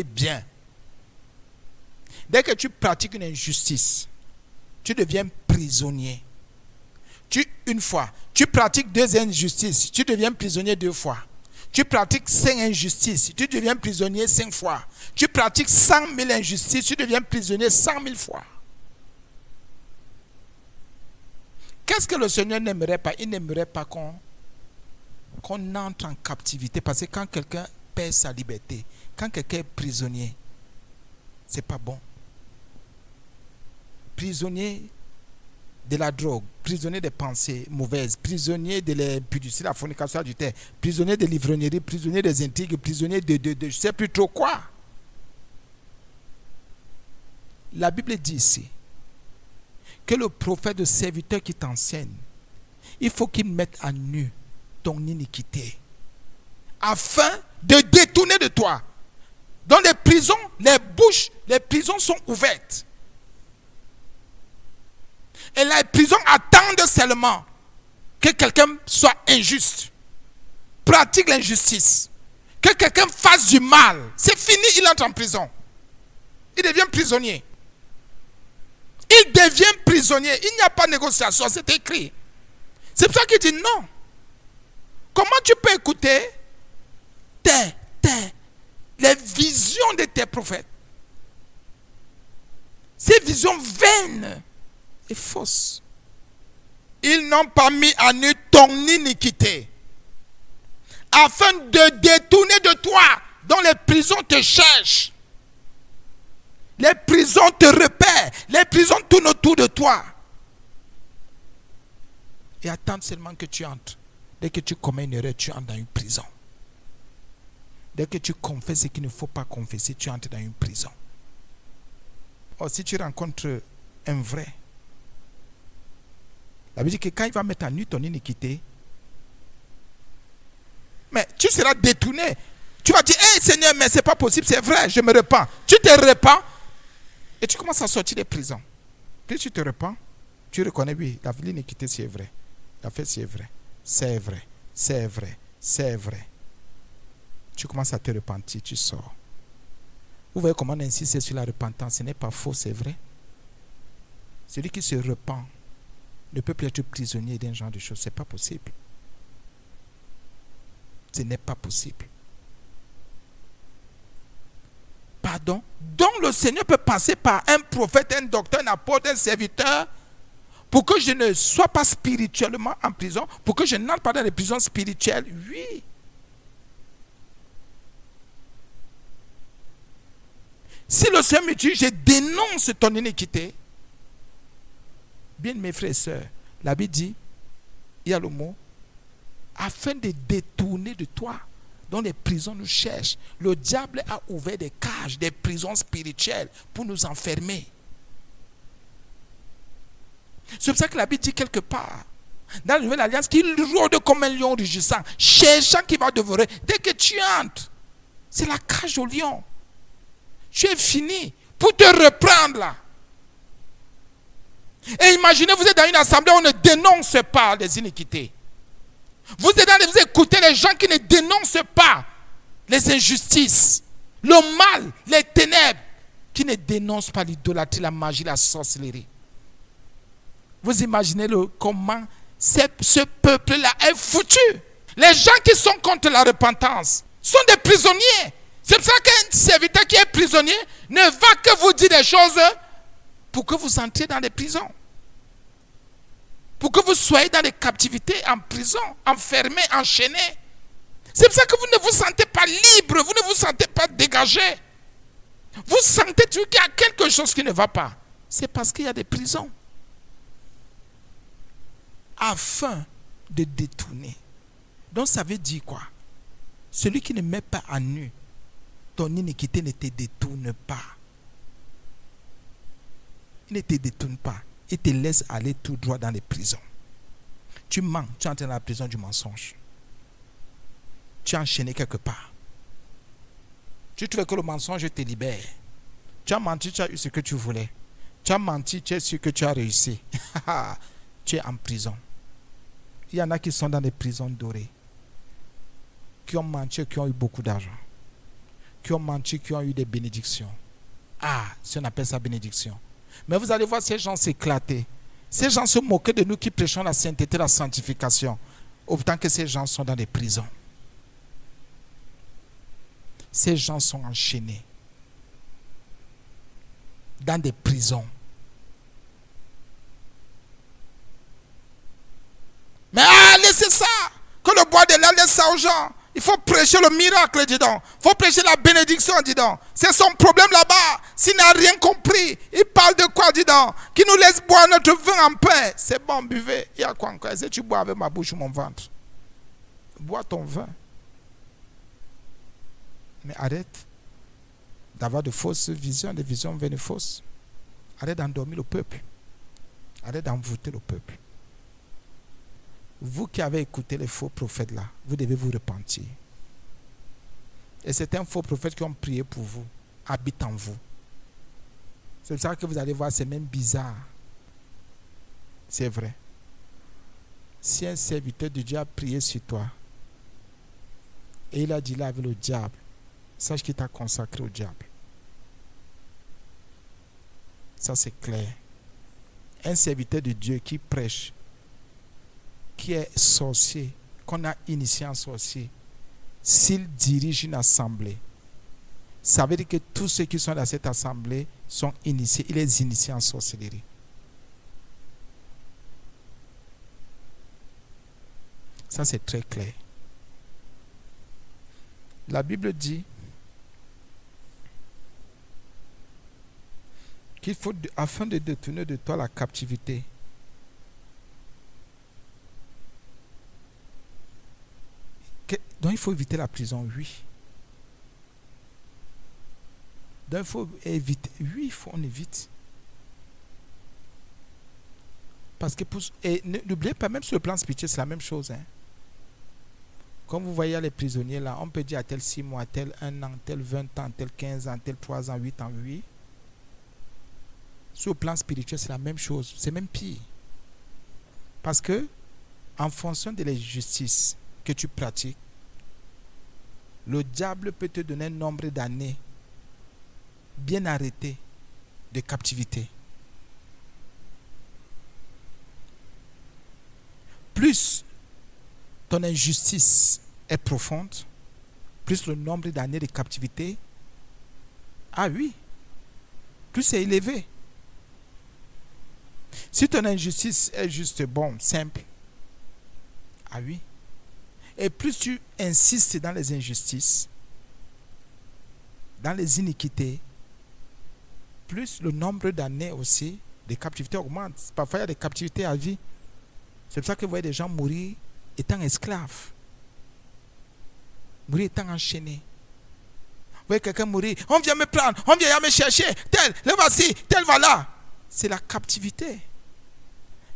bien. Dès que tu pratiques une injustice, tu deviens prisonnier. Une fois. Tu pratiques 2 injustices, tu deviens prisonnier 2 fois. Tu pratiques 5 injustices, tu deviens prisonnier 5 fois. Tu pratiques 100 000 injustices, tu deviens prisonnier 100 000 fois. Qu'est-ce que le Seigneur n'aimerait pas? Il n'aimerait pas qu'on entre en captivité. Parce que quand quelqu'un perd sa liberté, quand quelqu'un est prisonnier, c'est pas bon. Prisonnier de la drogue, prisonnier des pensées mauvaises, prisonnier de l'impudicité, la fornication du terre, prisonnier de l'ivrognerie, prisonnier des intrigues, prisonnier de je ne sais plus trop quoi. La Bible dit ici que le prophète, le serviteur qui t'enseigne, il faut qu'il mette à nu ton iniquité afin de détourner de toi. Dans les prisons, les prisons sont ouvertes. Et les prisons attendent seulement que quelqu'un soit injuste, pratique l'injustice, que quelqu'un fasse du mal. C'est fini, il entre en prison. Il devient prisonnier. Il devient prisonnier. Il n'y a pas de négociation, c'est écrit. C'est pour ça qu'il dit non. Comment tu peux écouter les visions de tes prophètes? Ces visions vaines et fausses. Ils n'ont pas mis à nu ton iniquité afin de détourner de toi. Dont les prisons te cherchent. Les prisons te repèrent. Les prisons tournent autour de toi. Et attendent seulement que tu entres. Dès que tu commets une erreur, tu entres dans une prison. Dès que tu confesses ce qu'il ne faut pas confesser, tu entres dans une prison. Or, si tu rencontres un vrai, ça veut dire que quand il va mettre à nu ton iniquité, mais tu seras détourné. Tu vas dire, hey Seigneur, mais c'est pas possible, c'est vrai, je me repens. Tu te repens et tu commences à sortir des prisons. Puis tu te repens, tu reconnais, oui, l'iniquité c'est vrai. La fait c'est vrai. C'est vrai, c'est vrai, c'est vrai. Tu commences à te repentir, tu sors. Vous voyez comment on insiste sur la repentance. Ce n'est pas faux, c'est vrai. Celui qui se repent ne peut plus être prisonnier d'un genre de choses. Ce n'est pas possible. Ce n'est pas possible. Pardon. Donc le Seigneur peut passer par un prophète, un docteur, un apôtre, un serviteur, pour que je ne sois pas spirituellement en prison, pour que je n'entre pas dans les prisons spirituelles. Oui. Si le Seigneur me dit, je dénonce ton iniquité, bien mes frères et sœurs, la Bible dit, il y a le mot, afin de détourner de toi, dont les prisons nous cherchent. Le diable a ouvert des cages, des prisons spirituelles pour nous enfermer. C'est pour ça que la Bible dit quelque part, dans la Nouvelle Alliance, qu'il rôde comme un lion rugissant, cherchant qui va dévorer. Dès que tu entres, c'est la cage au lion. Tu es fini pour te reprendre là. Et imaginez, vous êtes dans une assemblée où on ne dénonce pas les iniquités. Vous écoutez les gens qui ne dénoncent pas les injustices, le mal, les ténèbres, qui ne dénoncent pas l'idolâtrie, la magie, la sorcellerie. Vous imaginez comment ce peuple-là est foutu. Les gens qui sont contre la repentance sont des prisonniers. C'est pour ça qu'un serviteur qui est prisonnier ne va que vous dire des choses pour que vous entriez dans les prisons. Pour que vous soyez dans les captivités, en prison, enfermés, enchaînés. C'est pour ça que vous ne vous sentez pas libre, vous ne vous sentez pas dégagé. Vous sentez qu'il y a quelque chose qui ne va pas. C'est parce qu'il y a des prisons. Afin de détourner. Donc ça veut dire quoi? Celui qui ne met pas à nu, ton iniquité ne te détourne pas. Il ne te détourne pas. Il te laisse aller tout droit dans les prisons. Tu mens, tu entres dans la prison du mensonge. Tu es enchaîné quelque part. Tu trouves que le mensonge te libère. Tu as menti, tu as eu ce que tu voulais. Tu as menti, tu es sûr que tu as réussi. Tu es en prison. Il y en a qui sont dans des prisons dorées. Qui ont menti, qui ont eu beaucoup d'argent. Qui ont menti, qui ont eu des bénédictions. Si on appelle ça bénédiction. Mais vous allez voir ces gens s'éclater. Ces gens se moquer de nous qui prêchons la sainteté, la sanctification. Autant que ces gens sont dans des prisons. Ces gens sont enchaînés. Dans des prisons. Mais laissez ça. Que le bois de là, laisse ça aux gens. Il faut prêcher le miracle, dis donc. Il faut prêcher la bénédiction, dis donc. C'est son problème là-bas. S'il n'a rien compris, il parle de quoi, dis donc? Qui nous laisse boire notre vin en paix. C'est bon, buvez. Il y a quoi encore? Est-ce que tu bois avec ma bouche ou mon ventre? Bois ton vin. Mais arrête d'avoir de fausses visions, des visions vaines et fausses. Arrête d'endormir le peuple. Arrête d'envoûter le peuple. Vous qui avez écouté les faux prophètes là, vous devez vous repentir. Et certains faux prophètes qui ont prié pour vous habitent en vous. C'est pour ça que vous allez voir, c'est même bizarre. C'est vrai. Si un serviteur de Dieu a prié sur toi et il a dit là avec le diable, sache qu'il t'a consacré au diable. Ça c'est clair. Un serviteur de Dieu qui prêche, qui est sorcier, qu'on a initié en sorcier, s'il dirige une assemblée, ça veut dire que tous ceux qui sont dans cette assemblée sont initiés, il les initie en sorcellerie. Ça c'est très clair. La Bible dit qu'il faut, afin de détourner de toi la captivité, donc il faut éviter la prison, oui. Donc il faut éviter, oui, on évite. Parce que n'oubliez pas, même sur le plan spirituel, c'est la même chose. Comme vous voyez les prisonniers là, on peut dire à tel 6 mois, tel 1 an, tel 20 ans, tel 15 ans, tel 3 ans, 8 ans, oui. Sur le plan spirituel, c'est la même chose. C'est même pire. Parce que, en fonction de l'injustice que tu pratiques, le diable peut te donner un nombre d'années bien arrêté de captivité. Plus ton injustice est profonde, plus le nombre d'années de captivité, plus c'est élevé. Si ton injustice est juste simple, et plus tu insistes dans les injustices, dans les iniquités, plus le nombre d'années aussi de captivité augmente. Parfois, il y a des captivités à vie. C'est pour ça que vous voyez des gens mourir étant esclaves. Mourir étant enchaînés. Vous voyez quelqu'un mourir, on vient me prendre, on vient me chercher, tel, le voici, tel voilà. C'est la captivité.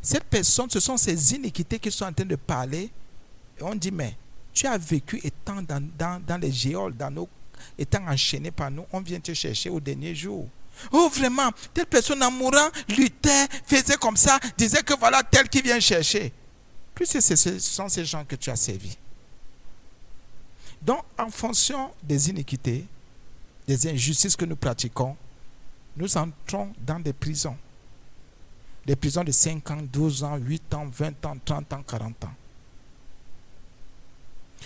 Cette personne, ce sont ses iniquités qui sont en train de parler. Et on dit, mais tu as vécu étant dans les géoles, étant enchaîné par nous, on vient te chercher au dernier jour. Oh vraiment, telle personne en mourant luttait, faisait comme ça, disait que voilà tel qui vient chercher. Puis ce sont ces gens que tu as servis. Donc en fonction des iniquités, des injustices que nous pratiquons, nous entrons dans des prisons. Des prisons de 5 ans, 12 ans, 8 ans, 20 ans, 30 ans, 40 ans.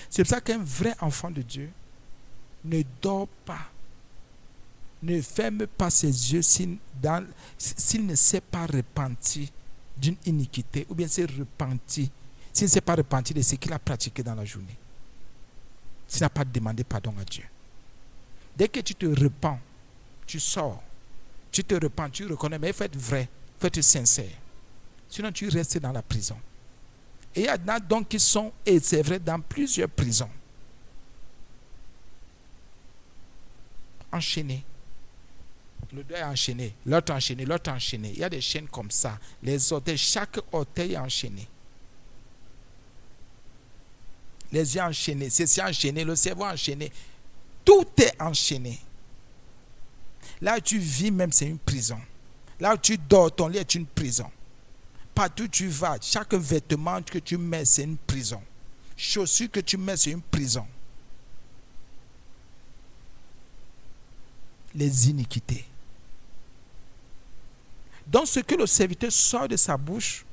C'est pour ça qu'un vrai enfant de Dieu ne dort pas, ne ferme pas ses yeux s'il ne s'est pas repenti d'une iniquité, ou bien s'il ne s'est pas repenti de ce qu'il a pratiqué dans la journée. S'il n'a pas demandé pardon à Dieu. Dès que tu te repens, tu sors, tu te repens, tu reconnais, mais il faut être vrai, il faut être sincère. Sinon tu restes dans la prison. Et il y en a donc qui sont, et c'est vrai, dans plusieurs prisons. Enchaînés. Le doigt est enchaîné, l'autre enchaîné, l'autre enchaîné. Il y a des chaînes comme ça. Les orteils, chaque orteil est enchaîné. Les yeux enchaînés, c'est enchaîné, le cerveau enchaîné. Tout est enchaîné. Là où tu vis même, c'est une prison. Là où tu dors, ton lit est une prison. Partout où tu vas, chaque vêtement que tu mets, c'est une prison. Chaussures que tu mets, c'est une prison. Les iniquités. Donc ce que le serviteur sort de sa bouche,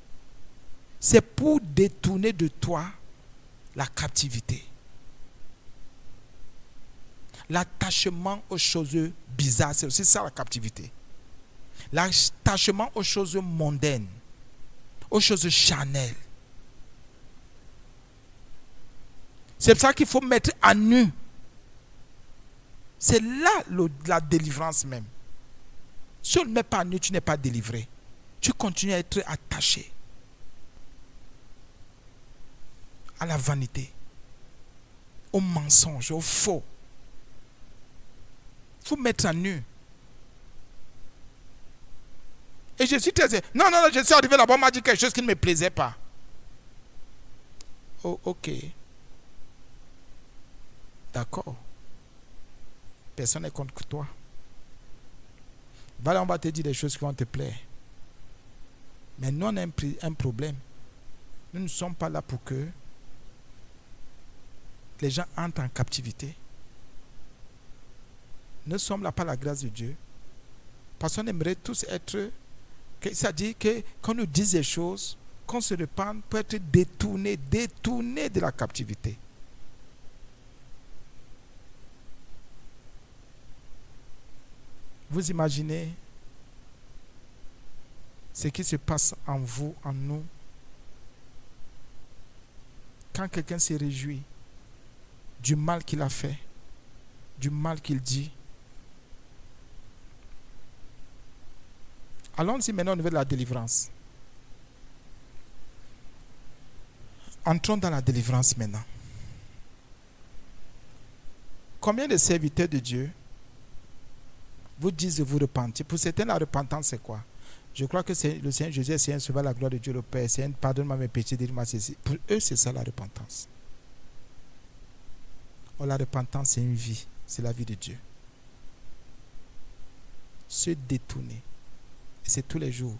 c'est pour détourner de toi la captivité. L'attachement aux choses bizarres, c'est aussi ça la captivité. L'attachement aux choses mondaines, aux choses charnelles. C'est pour ça qu'il faut mettre à nu. C'est là la délivrance même. Si on ne met pas à nu, tu n'es pas délivré. Tu continues à être attaché à la vanité, au mensonge, au faux. Il faut mettre à nu. Et je suis très... Non, je suis arrivé là-bas, on m'a dit quelque chose qui ne me plaisait pas. Oh, ok. D'accord. Personne n'est contre toi. Voilà, on va te dire des choses qui vont te plaire. Mais nous, on a un problème. Nous ne sommes pas là pour que les gens entrent en captivité. Nous sommes là par la grâce de Dieu. Parce qu'on aimerait tous être... C'est-à-dire qu'on nous dise des choses, qu'on se repente pour être détourné de la captivité. Vous imaginez ce qui se passe en vous, en nous, quand quelqu'un se réjouit du mal qu'il a fait, du mal qu'il dit. Allons-y maintenant au niveau de la délivrance. Entrons dans la délivrance maintenant. Combien de serviteurs de Dieu vous disent de vous repentir? Pour certains, la repentance, c'est quoi? Je crois que c'est le Seigneur Jésus, c'est un sauveur, la gloire de Dieu le Père, c'est un pardonne-moi mes péchés, dis-moi ceci. Pour eux, c'est ça la repentance. Or, la repentance, c'est une vie, c'est la vie de Dieu. Se détourner. Et c'est tous les jours.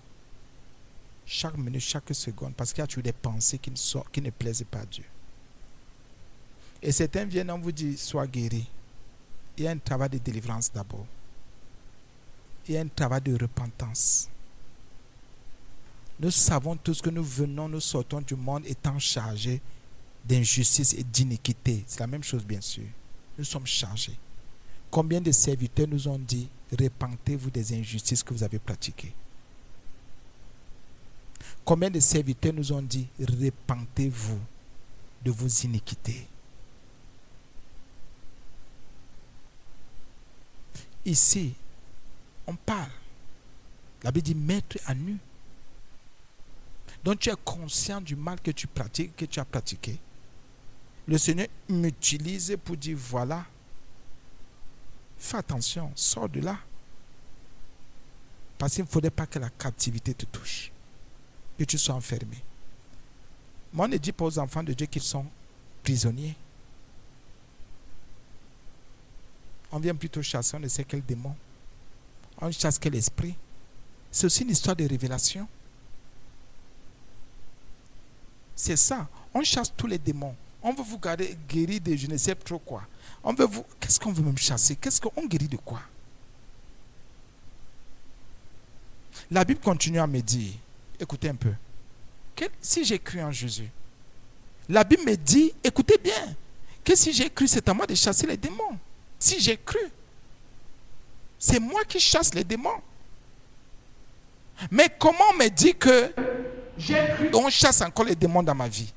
Chaque minute, chaque seconde, parce qu'il y a toujours des pensées qui ne plaisent pas à Dieu. Et certains viennent, on vous dit, sois guéri. Il y a un travail de délivrance d'abord. Il y a un travail de repentance. Nous savons tous que nous venons, nous sortons du monde étant chargés d'injustice et d'iniquité. C'est la même chose, bien sûr. Nous sommes chargés. Combien de serviteurs nous ont dit, repentez-vous des injustices que vous avez pratiquées? Combien de serviteurs nous ont dit, repentez-vous de vos iniquités? Ici, on parle. La Bible dit mettre à nu. Donc tu es conscient du mal que tu pratiques, que tu as pratiqué. Le Seigneur m'utilise pour dire voilà, fais attention, sors de là. Parce qu'il ne faudrait pas que la captivité te touche. que tu sois enfermé. Mais on ne dit pas aux enfants de Dieu qu'ils sont prisonniers. On vient plutôt chasser, on ne sait quel démon. On chasse quel esprit. C'est aussi une histoire de révélation. C'est ça. On chasse tous les démons. On veut vous garder guéri de je ne sais trop quoi. On veut vous... Qu'est-ce qu'on veut même chasser? Qu'est-ce qu'on guérit de quoi? La Bible continue à me dire, écoutez un peu, si j'ai cru en Jésus, la Bible me dit, écoutez bien, que si j'ai cru, c'est à moi de chasser les démons. Si j'ai cru, c'est moi qui chasse les démons. Mais comment on me dit que j'ai cru, on chasse encore les démons dans ma vie?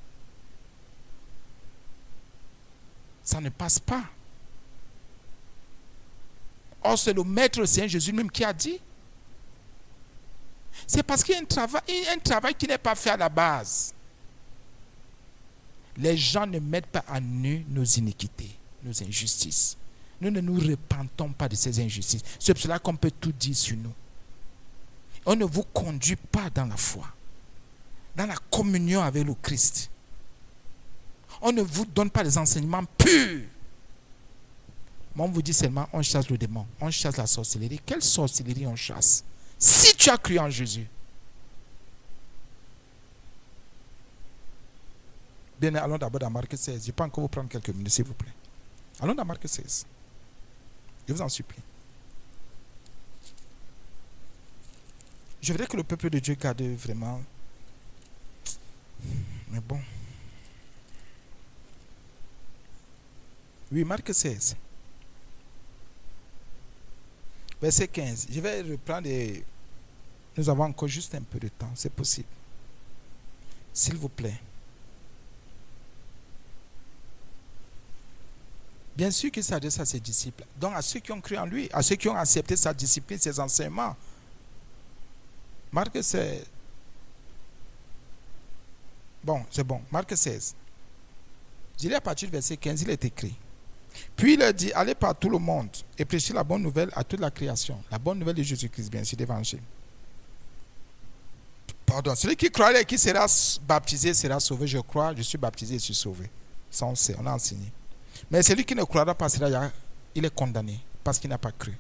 Ça ne passe pas. Or, c'est le Maître Seigneur Jésus même qui a dit. C'est parce qu'il y a un travail qui n'est pas fait à la base. Les gens ne mettent pas à nu nos iniquités, nos injustices. Nous ne nous repentons pas de ces injustices. C'est pour cela qu'on peut tout dire sur nous. On ne vous conduit pas dans la foi, dans la communion avec le Christ. On ne vous donne pas des enseignements purs. Mais on vous dit seulement, on chasse le démon, on chasse la sorcellerie. Quelle sorcellerie on chasse? Si tu as cru en Jésus. Bien, allons d'abord dans Marc 16. Je peux encore vous prendre quelques minutes, s'il vous plaît. Allons dans Marc 16. Je vous en supplie. Je voudrais que le peuple de Dieu garde vraiment. Mais bon. Oui, Marc 16. Verset 15. Je vais reprendre et nous avons encore juste un peu de temps. C'est possible. S'il vous plaît. Bien sûr qu'il s'adresse à ses disciples. Donc à ceux qui ont cru en lui, à ceux qui ont accepté sa discipline, ses enseignements. Marc 16. Bon, c'est bon. Marc 16. Je lis à partir du verset 15, il est écrit. Puis il a dit, allez par tout le monde et prêchez la bonne nouvelle à toute la création. La bonne nouvelle de Jésus-Christ, bien sûr, l'évangile. Pardon, celui qui croira et qui sera baptisé sera sauvé. Je crois, je suis baptisé et je suis sauvé. Ça on sait, on a enseigné. Mais celui qui ne croira pas, il est condamné parce qu'il n'a pas cru.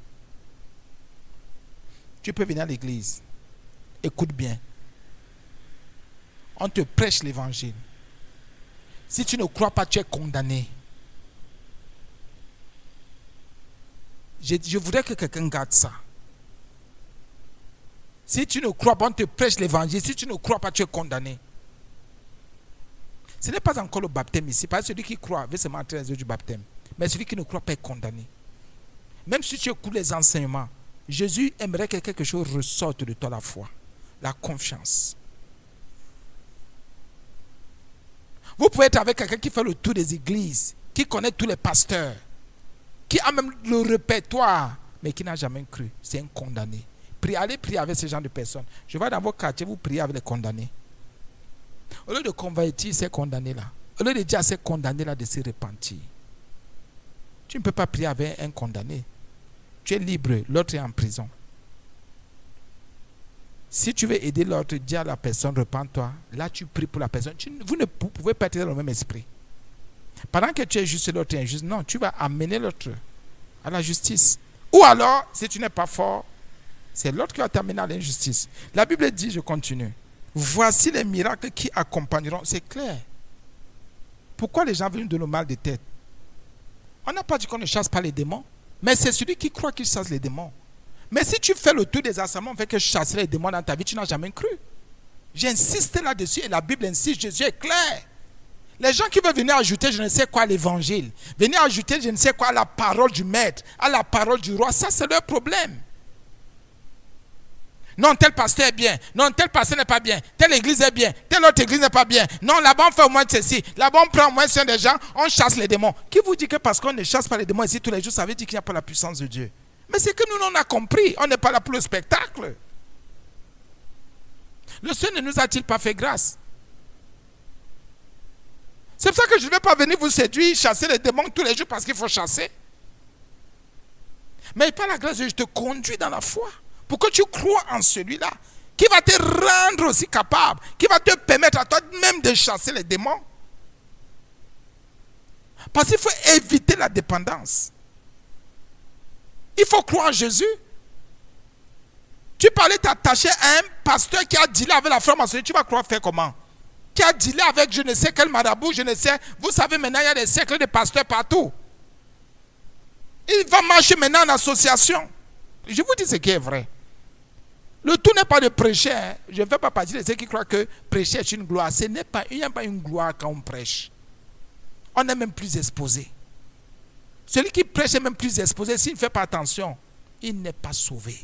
Tu peux venir à l'église. Écoute bien. On te prêche l'évangile. Si tu ne crois pas, tu es condamné. Je voudrais que quelqu'un garde ça. Si tu ne crois pas, on te prêche l'évangile. Si tu ne crois pas, tu es condamné. Ce n'est pas encore le baptême ici. Parce que celui qui croit veut seulement entrer dans les eaux du baptême. Mais celui qui ne croit pas est condamné. Même si tu écoutes les enseignements, Jésus aimerait que quelque chose ressorte de toi, la foi, la confiance. Vous pouvez être avec quelqu'un qui fait le tour des églises, qui connaît tous les pasteurs, qui a même le répertoire, mais qui n'a jamais cru. C'est un condamné. Allez prier avec ce genre de personnes. Je vais dans vos quartiers, vous priez avec les condamnés. Au lieu de convertir ces condamnés-là, au lieu de dire à ces condamnés-là de se repentir, tu ne peux pas prier avec un condamné. Tu es libre, l'autre est en prison. Si tu veux aider l'autre, dis à la personne, repens-toi. Là, tu pries pour la personne. Vous ne pouvez pas être dans le même esprit. Pendant que tu es juste, l'autre est injuste. Non, tu vas amener l'autre à la justice. Ou alors, si tu n'es pas fort, c'est l'autre qui va t'amener à l'injustice. La Bible dit, je continue. Voici les miracles qui accompagneront. C'est clair. Pourquoi les gens viennent de nos mal de tête? On n'a pas dit qu'on ne chasse pas les démons. Mais c'est celui qui croit qu'il chasse les démons. Mais si tu fais le tour des enseignements, fait que chasser les démons dans ta vie, tu n'as jamais cru. J'insiste là-dessus et la Bible insiste, Jésus est clair. Les gens qui veulent venir ajouter je ne sais quoi à l'évangile, venir ajouter je ne sais quoi à la parole du maître, à la parole du roi, ça c'est leur problème. Non, tel pasteur est bien. Non, tel pasteur n'est pas bien. Telle église est bien. Telle autre église n'est pas bien. Non, là-bas on fait au moins ceci. Là-bas on prend au moins soin des gens. On chasse les démons. Qui vous dit que parce qu'on ne chasse pas les démons ici tous les jours, ça veut dire qu'il n'y a pas la puissance de Dieu? Mais c'est que nous, on a compris. On n'est pas là pour le spectacle. Le Seigneur ne nous a-t-il pas fait grâce? C'est pour ça que je ne vais pas venir vous séduire, chasser les démons tous les jours parce qu'il faut chasser. Mais par la grâce de Dieu, je te conduis dans la foi. Pour que tu crois en celui-là qui va te rendre aussi capable, qui va te permettre à toi-même de chasser les démons. Parce qu'il faut éviter la dépendance. Il faut croire en Jésus. Tu parlais t'attacher à un pasteur qui a dealé avec la franc-maçonnerie, tu vas croire faire comment? Qui a dealé avec je ne sais quel marabout, je ne sais. Vous savez maintenant, il y a des siècles de pasteurs partout. Il va marcher maintenant en association. Je vous dis ce qui est vrai. Le tout n'est pas de prêcher. Hein. Je ne fais pas partie de ceux qui croient que prêcher est une gloire. Il n'y a pas une gloire quand on prêche. On est même plus exposé. Celui qui prêche est même plus exposé. S'il ne fait pas attention, il n'est pas sauvé.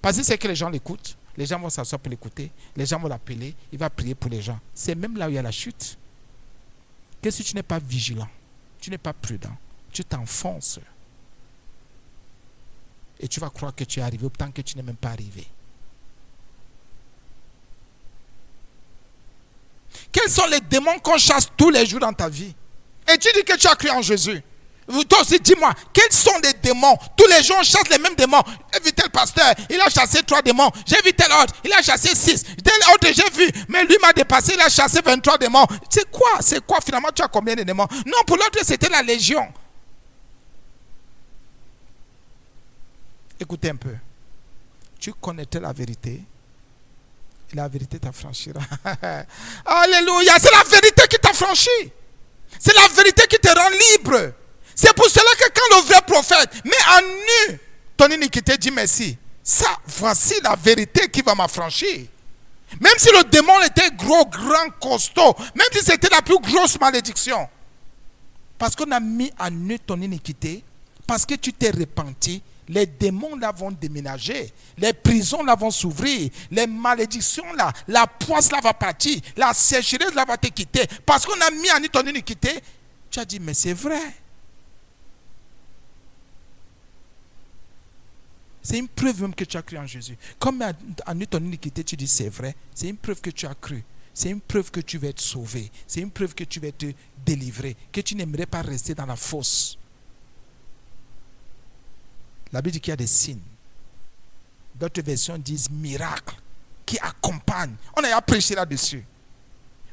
Parce que c'est que les gens l'écoutent. Les gens vont s'asseoir pour l'écouter. Les gens vont l'appeler. Il va prier pour les gens. C'est même là où il y a la chute. Que si tu n'es pas vigilant, tu n'es pas prudent, tu t'enfonces. Et tu vas croire que tu es arrivé tant que tu n'es même pas arrivé. Quels sont les démons qu'on chasse tous les jours dans ta vie? Et tu dis que tu as cru en Jésus. Toi aussi, dis-moi, quels sont les démons? Tous les jours, on chasse les mêmes démons. J'ai vu tel pasteur, il a chassé 3 démons. J'ai vu tel autre, il a chassé 6. Tel autre, j'ai vu, mais lui m'a dépassé, il a chassé 23 démons. C'est quoi finalement? Tu as combien de démons? Non, pour l'autre, c'était la légion. Écoutez un peu. Tu connaîtrais la vérité. Et la vérité t'affranchira. Alléluia, c'est la vérité qui t'affranchit. C'est la vérité qui te rend libre. C'est pour cela que quand le vrai prophète met en nu ton iniquité, dit merci. Ça, voici la vérité qui va m'affranchir. Même si le démon était gros, grand, costaud, même si c'était la plus grosse malédiction. Parce qu'on a mis en nu ton iniquité, parce que tu t'es repenti, les démons là vont déménager, les prisons là vont s'ouvrir, les malédictions là, la poisse là va partir, la sécheresse là va te quitter. Parce qu'on a mis en nu ton iniquité, tu as dit, mais c'est vrai. C'est une preuve même que tu as cru en Jésus. Comme en nu ton iniquité, tu dis c'est vrai. C'est une preuve que tu as cru. C'est une preuve que tu vas être sauvé. C'est une preuve que tu vas te délivrer. Que tu n'aimerais pas rester dans la fosse. La Bible dit qu'il y a des signes. D'autres versions disent miracles qui accompagnent. On a prêché là-dessus.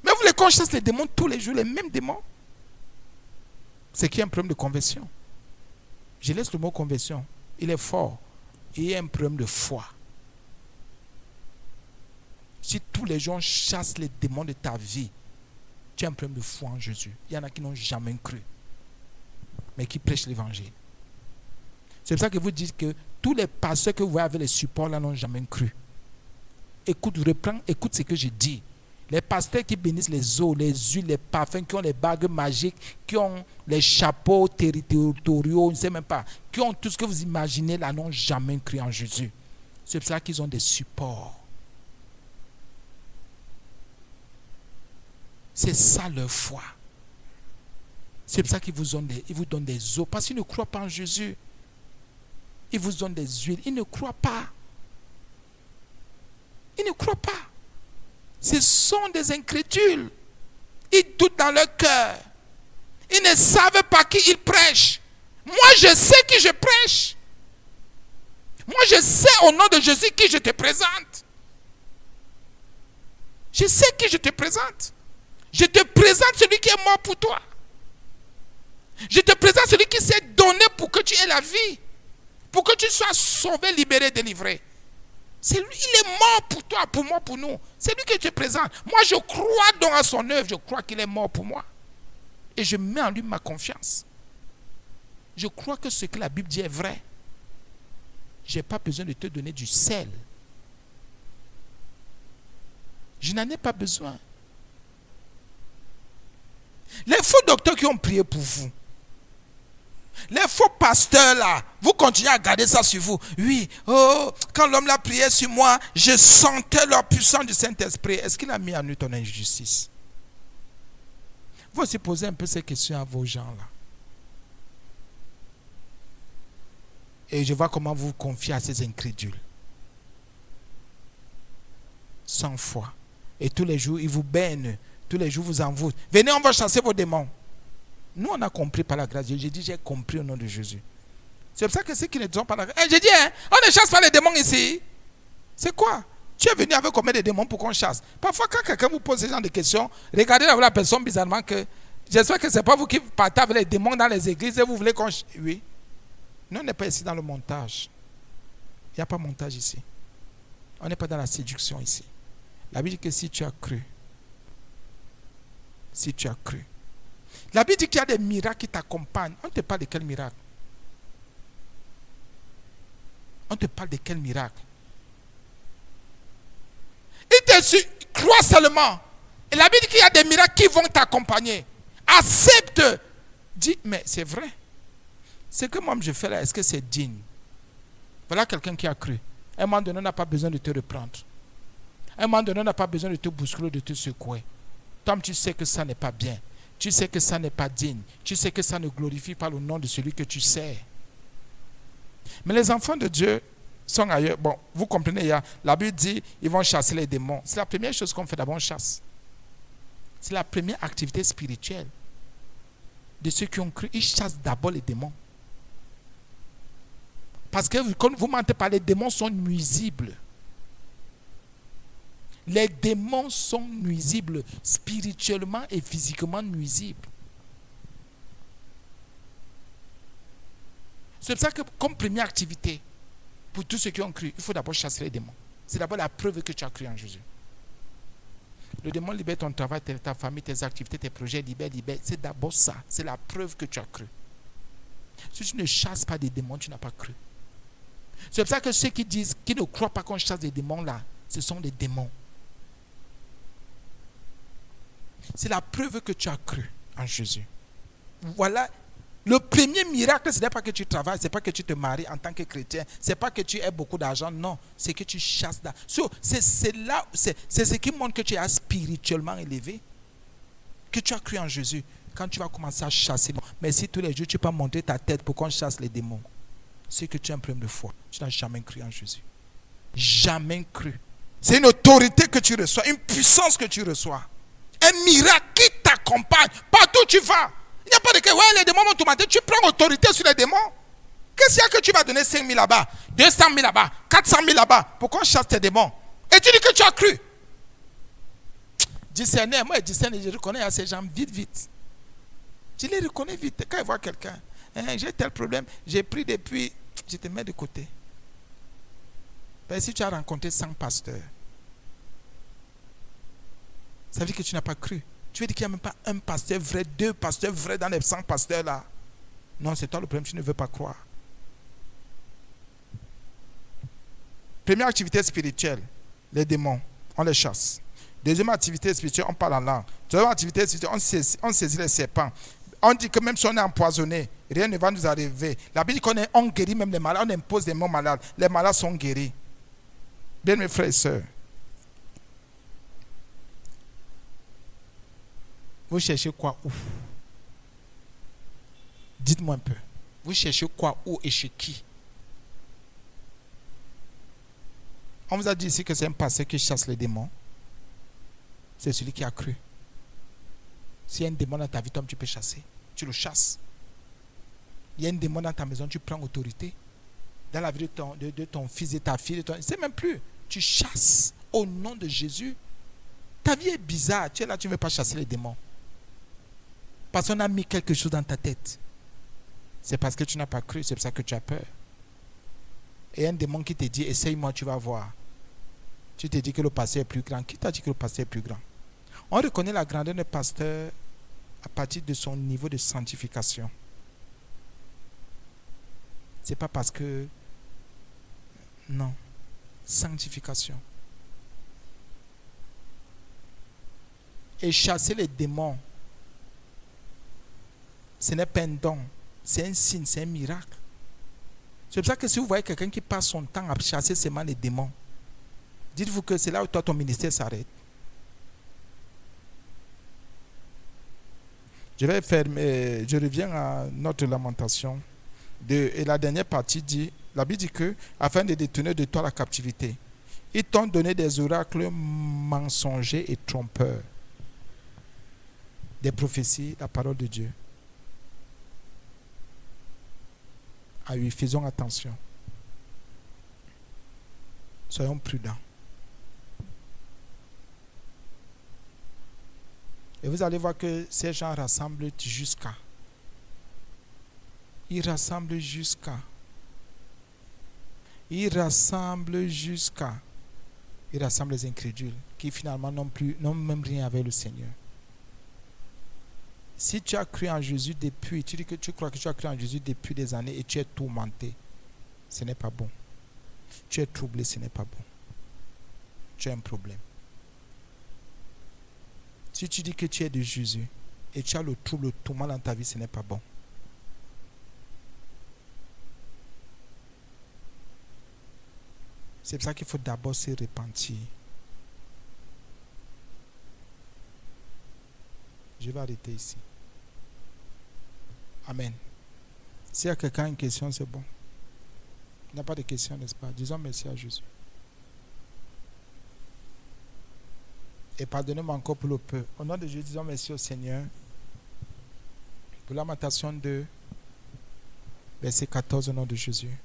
Mais vous voulez qu'on chasse les démons tous les jours, les mêmes démons? C'est qu'il y a un problème de conversion. Je laisse le mot conversion. Il est fort. Il y a un problème de foi. Si tous les gens chassent les démons de ta vie, tu as un problème de foi en Jésus. Il y en a qui n'ont jamais cru, mais qui prêchent l'évangile. C'est pour ça que vous dites que tous les pasteurs que vous voyez avec les supports là n'ont jamais cru. Écoute, écoute ce que je dis. Les pasteurs qui bénissent les eaux, les huiles, les parfums, qui ont les bagues magiques, qui ont les chapeaux territoriaux, je ne sais même pas, qui ont tout ce que vous imaginez là, n'ont jamais cru en Jésus. C'est pour ça qu'ils ont des supports. C'est ça leur foi. C'est pour ça qu'ils vous donnent des eaux, parce qu'ils ne croient pas en Jésus. Ils vous donnent des huiles, ils ne croient pas. Ils ne croient pas. Ce sont des incrédules. Ils doutent dans leur cœur. Ils ne savent pas qui ils prêchent. Moi, je sais qui je prêche. Moi, je sais au nom de Jésus qui je te présente. Je sais qui je te présente. Je te présente celui qui est mort pour toi. Je te présente celui qui s'est donné pour que tu aies la vie. Pour que tu sois sauvé, libéré, délivré. C'est lui, il est mort pour toi, pour moi, pour nous. C'est lui que je te présente. Moi, je crois donc à son œuvre. Je crois qu'il est mort pour moi. Et je mets en lui ma confiance. Je crois que ce que la Bible dit est vrai. Je n'ai pas besoin de te donner du sel. Je n'en ai pas besoin. Les faux docteurs qui ont prié pour vous, les faux pasteurs là, vous continuez à garder ça sur vous. Oui, quand l'homme l'a prié sur moi, je sentais la puissance du Saint-Esprit. Est-ce qu'il a mis en nous ton injustice? Vous aussi posez un peu ces questions à vos gens là. Et je vois comment vous vous confiez à ces incrédules. Sans foi. Et tous les jours, ils vous baignent. Tous les jours, vous envoûtent. Venez, on va chasser vos démons. Nous, on a compris par la grâce de Dieu. J'ai dit, j'ai compris au nom de Jésus. C'est pour ça que ceux qui ne sont pas la grâce. J'ai dit, on ne chasse pas les démons ici. C'est quoi? Tu es venu avec combien de démons pour qu'on chasse? Parfois, quand quelqu'un vous pose ce genre de questions, regardez la personne bizarrement que j'espère que ce n'est pas vous qui partez avec les démons dans les églises et vous voulez qu'on... Oui. Nous, on n'est pas ici dans le montage. Il n'y a pas de montage ici. On n'est pas dans la séduction ici. La Bible dit que si tu as cru, la Bible dit qu'il y a des miracles qui t'accompagnent. On te parle de quel miracle? On te parle de quel miracle? Il te suit, crois seulement. Et la Bible dit qu'il y a des miracles qui vont t'accompagner. Accepte. Dis, mais c'est vrai. Ce que moi je fais là, est-ce que c'est digne? Voilà quelqu'un qui a cru. À un moment donné, on n'a pas besoin de te reprendre. À un moment donné, on n'a pas besoin de te bousculer, de te secouer. Toi, tu sais que ça n'est pas bien. Tu sais que ça n'est pas digne. Tu sais que ça ne glorifie pas le nom de celui que tu sais. Mais les enfants de Dieu sont ailleurs. Bon, vous comprenez, la Bible dit ils vont chasser les démons. C'est la première chose qu'on fait d'abord, on chasse. C'est la première activité spirituelle de ceux qui ont cru. Ils chassent d'abord les démons. Parce que quand vous mentez pas, les démons sont nuisibles. Les démons sont nuisibles, spirituellement et physiquement nuisibles. C'est pour ça que comme première activité, pour tous ceux qui ont cru, il faut d'abord chasser les démons. C'est d'abord la preuve que tu as cru en Jésus. Le démon libère ton travail, ta famille, tes activités, tes projets, libère. C'est d'abord ça. C'est la preuve que tu as cru. Si tu ne chasses pas des démons, tu n'as pas cru. C'est pour ça que ceux qui disent, qui ne croient pas qu'on chasse des démons là, ce sont des démons. C'est la preuve que tu as cru en Jésus. Voilà. Le premier miracle, ce n'est pas que tu travailles, ce n'est pas que tu te maries en tant que chrétien, ce n'est pas que tu aies beaucoup d'argent, non, c'est que tu chasses. C'est ce qui montre que tu es spirituellement élevé, que tu as cru en Jésus. Quand tu vas commencer à chasser, mais si tous les jours tu peux monter ta tête pour qu'on chasse les démons, c'est que tu as un problème de foi. Tu n'as jamais cru en Jésus. Jamais cru. C'est une autorité que tu reçois, une puissance que tu reçois. Un miracle qui t'accompagne partout où tu vas. Il n'y a pas de que ouais, les démons vont te mater. Tu prends autorité sur les démons. Qu'est-ce qu'il y a que tu vas donner 5 000 là-bas, 200 000 là-bas, 400 000 là-bas pour qu'on chasse tes démons? Et tu dis que tu as cru. Discerner, moi discerner, je reconnais à ces gens vite. Je les reconnais vite. Quand ils voient quelqu'un, j'ai tel problème, j'ai pris depuis, je te mets de côté. Ben, si tu as rencontré 100 pasteurs, ça veut dire que tu n'as pas cru. Tu veux dire qu'il n'y a même pas un pasteur vrai, 2 pasteurs vrais dans les 100 pasteurs là. Non, c'est toi le problème, tu ne veux pas croire. Première activité spirituelle, les démons, on les chasse. Deuxième activité spirituelle, on parle en langue. Troisième activité spirituelle, on saisit les serpents. On dit que même si on est empoisonné, rien ne va nous arriver. La Bible dit qu'on guérit même les malades, on impose des mots malades. Les malades sont guéris. Bien mes frères et sœurs, vous cherchez quoi où? Dites-moi un peu. Vous cherchez quoi où et chez qui? On vous a dit ici que c'est un pasteur qui chasse les démons. C'est celui qui a cru. S'il y a un démon dans ta vie, toi, tu peux chasser. Tu le chasses. Il y a un démon dans ta maison, tu prends autorité. Dans la vie de ton fils et ta fille, c'est même plus. Tu chasses au nom de Jésus. Ta vie est bizarre. Tu es là, tu ne veux pas chasser les démons. Parce qu'on a mis quelque chose dans ta tête. C'est parce que tu n'as pas cru, c'est pour ça que tu as peur. Et un démon qui te dit, essaye-moi, tu vas voir. Tu te dis que le pasteur est plus grand. Qui t'a dit que le pasteur est plus grand? On reconnaît la grandeur d'un pasteur à partir de son niveau de sanctification. C'est pas parce que... Non. Sanctification. Et chasser les démons, ce n'est pas un don, c'est un signe, c'est un miracle. C'est pour ça que si vous voyez quelqu'un qui passe son temps à chasser seulement les démons, dites-vous que c'est là où toi ton ministère s'arrête. Je reviens à notre lamentation. Et la dernière partie dit, la Bible dit que, afin de détourner de toi la captivité, ils t'ont donné des oracles mensongers et trompeurs. Des prophéties, la parole de Dieu. Ah oui, faisons attention. Soyons prudents. Et vous allez voir que ces gens rassemblent jusqu'à. Ils rassemblent jusqu'à. Ils rassemblent jusqu'à. Ils rassemblent les incrédules qui finalement n'ont même rien avec le Seigneur. Si tu as cru en Jésus depuis, tu dis que tu crois que tu as cru en Jésus depuis des années et tu es tourmenté, ce n'est pas bon. Tu es troublé, ce n'est pas bon. Tu as un problème. Si tu dis que tu es de Jésus et tu as le trouble, le tourment dans ta vie, ce n'est pas bon. C'est pour ça qu'il faut d'abord se repentir. Je vais arrêter ici. Amen. S'il y a quelqu'un une question, c'est bon. Il n'y a pas de question, n'est-ce pas? Disons merci à Jésus. Et pardonnez-moi encore pour le peu. Au nom de Jésus, disons merci au Seigneur pour lamentation de verset 14 au nom de Jésus.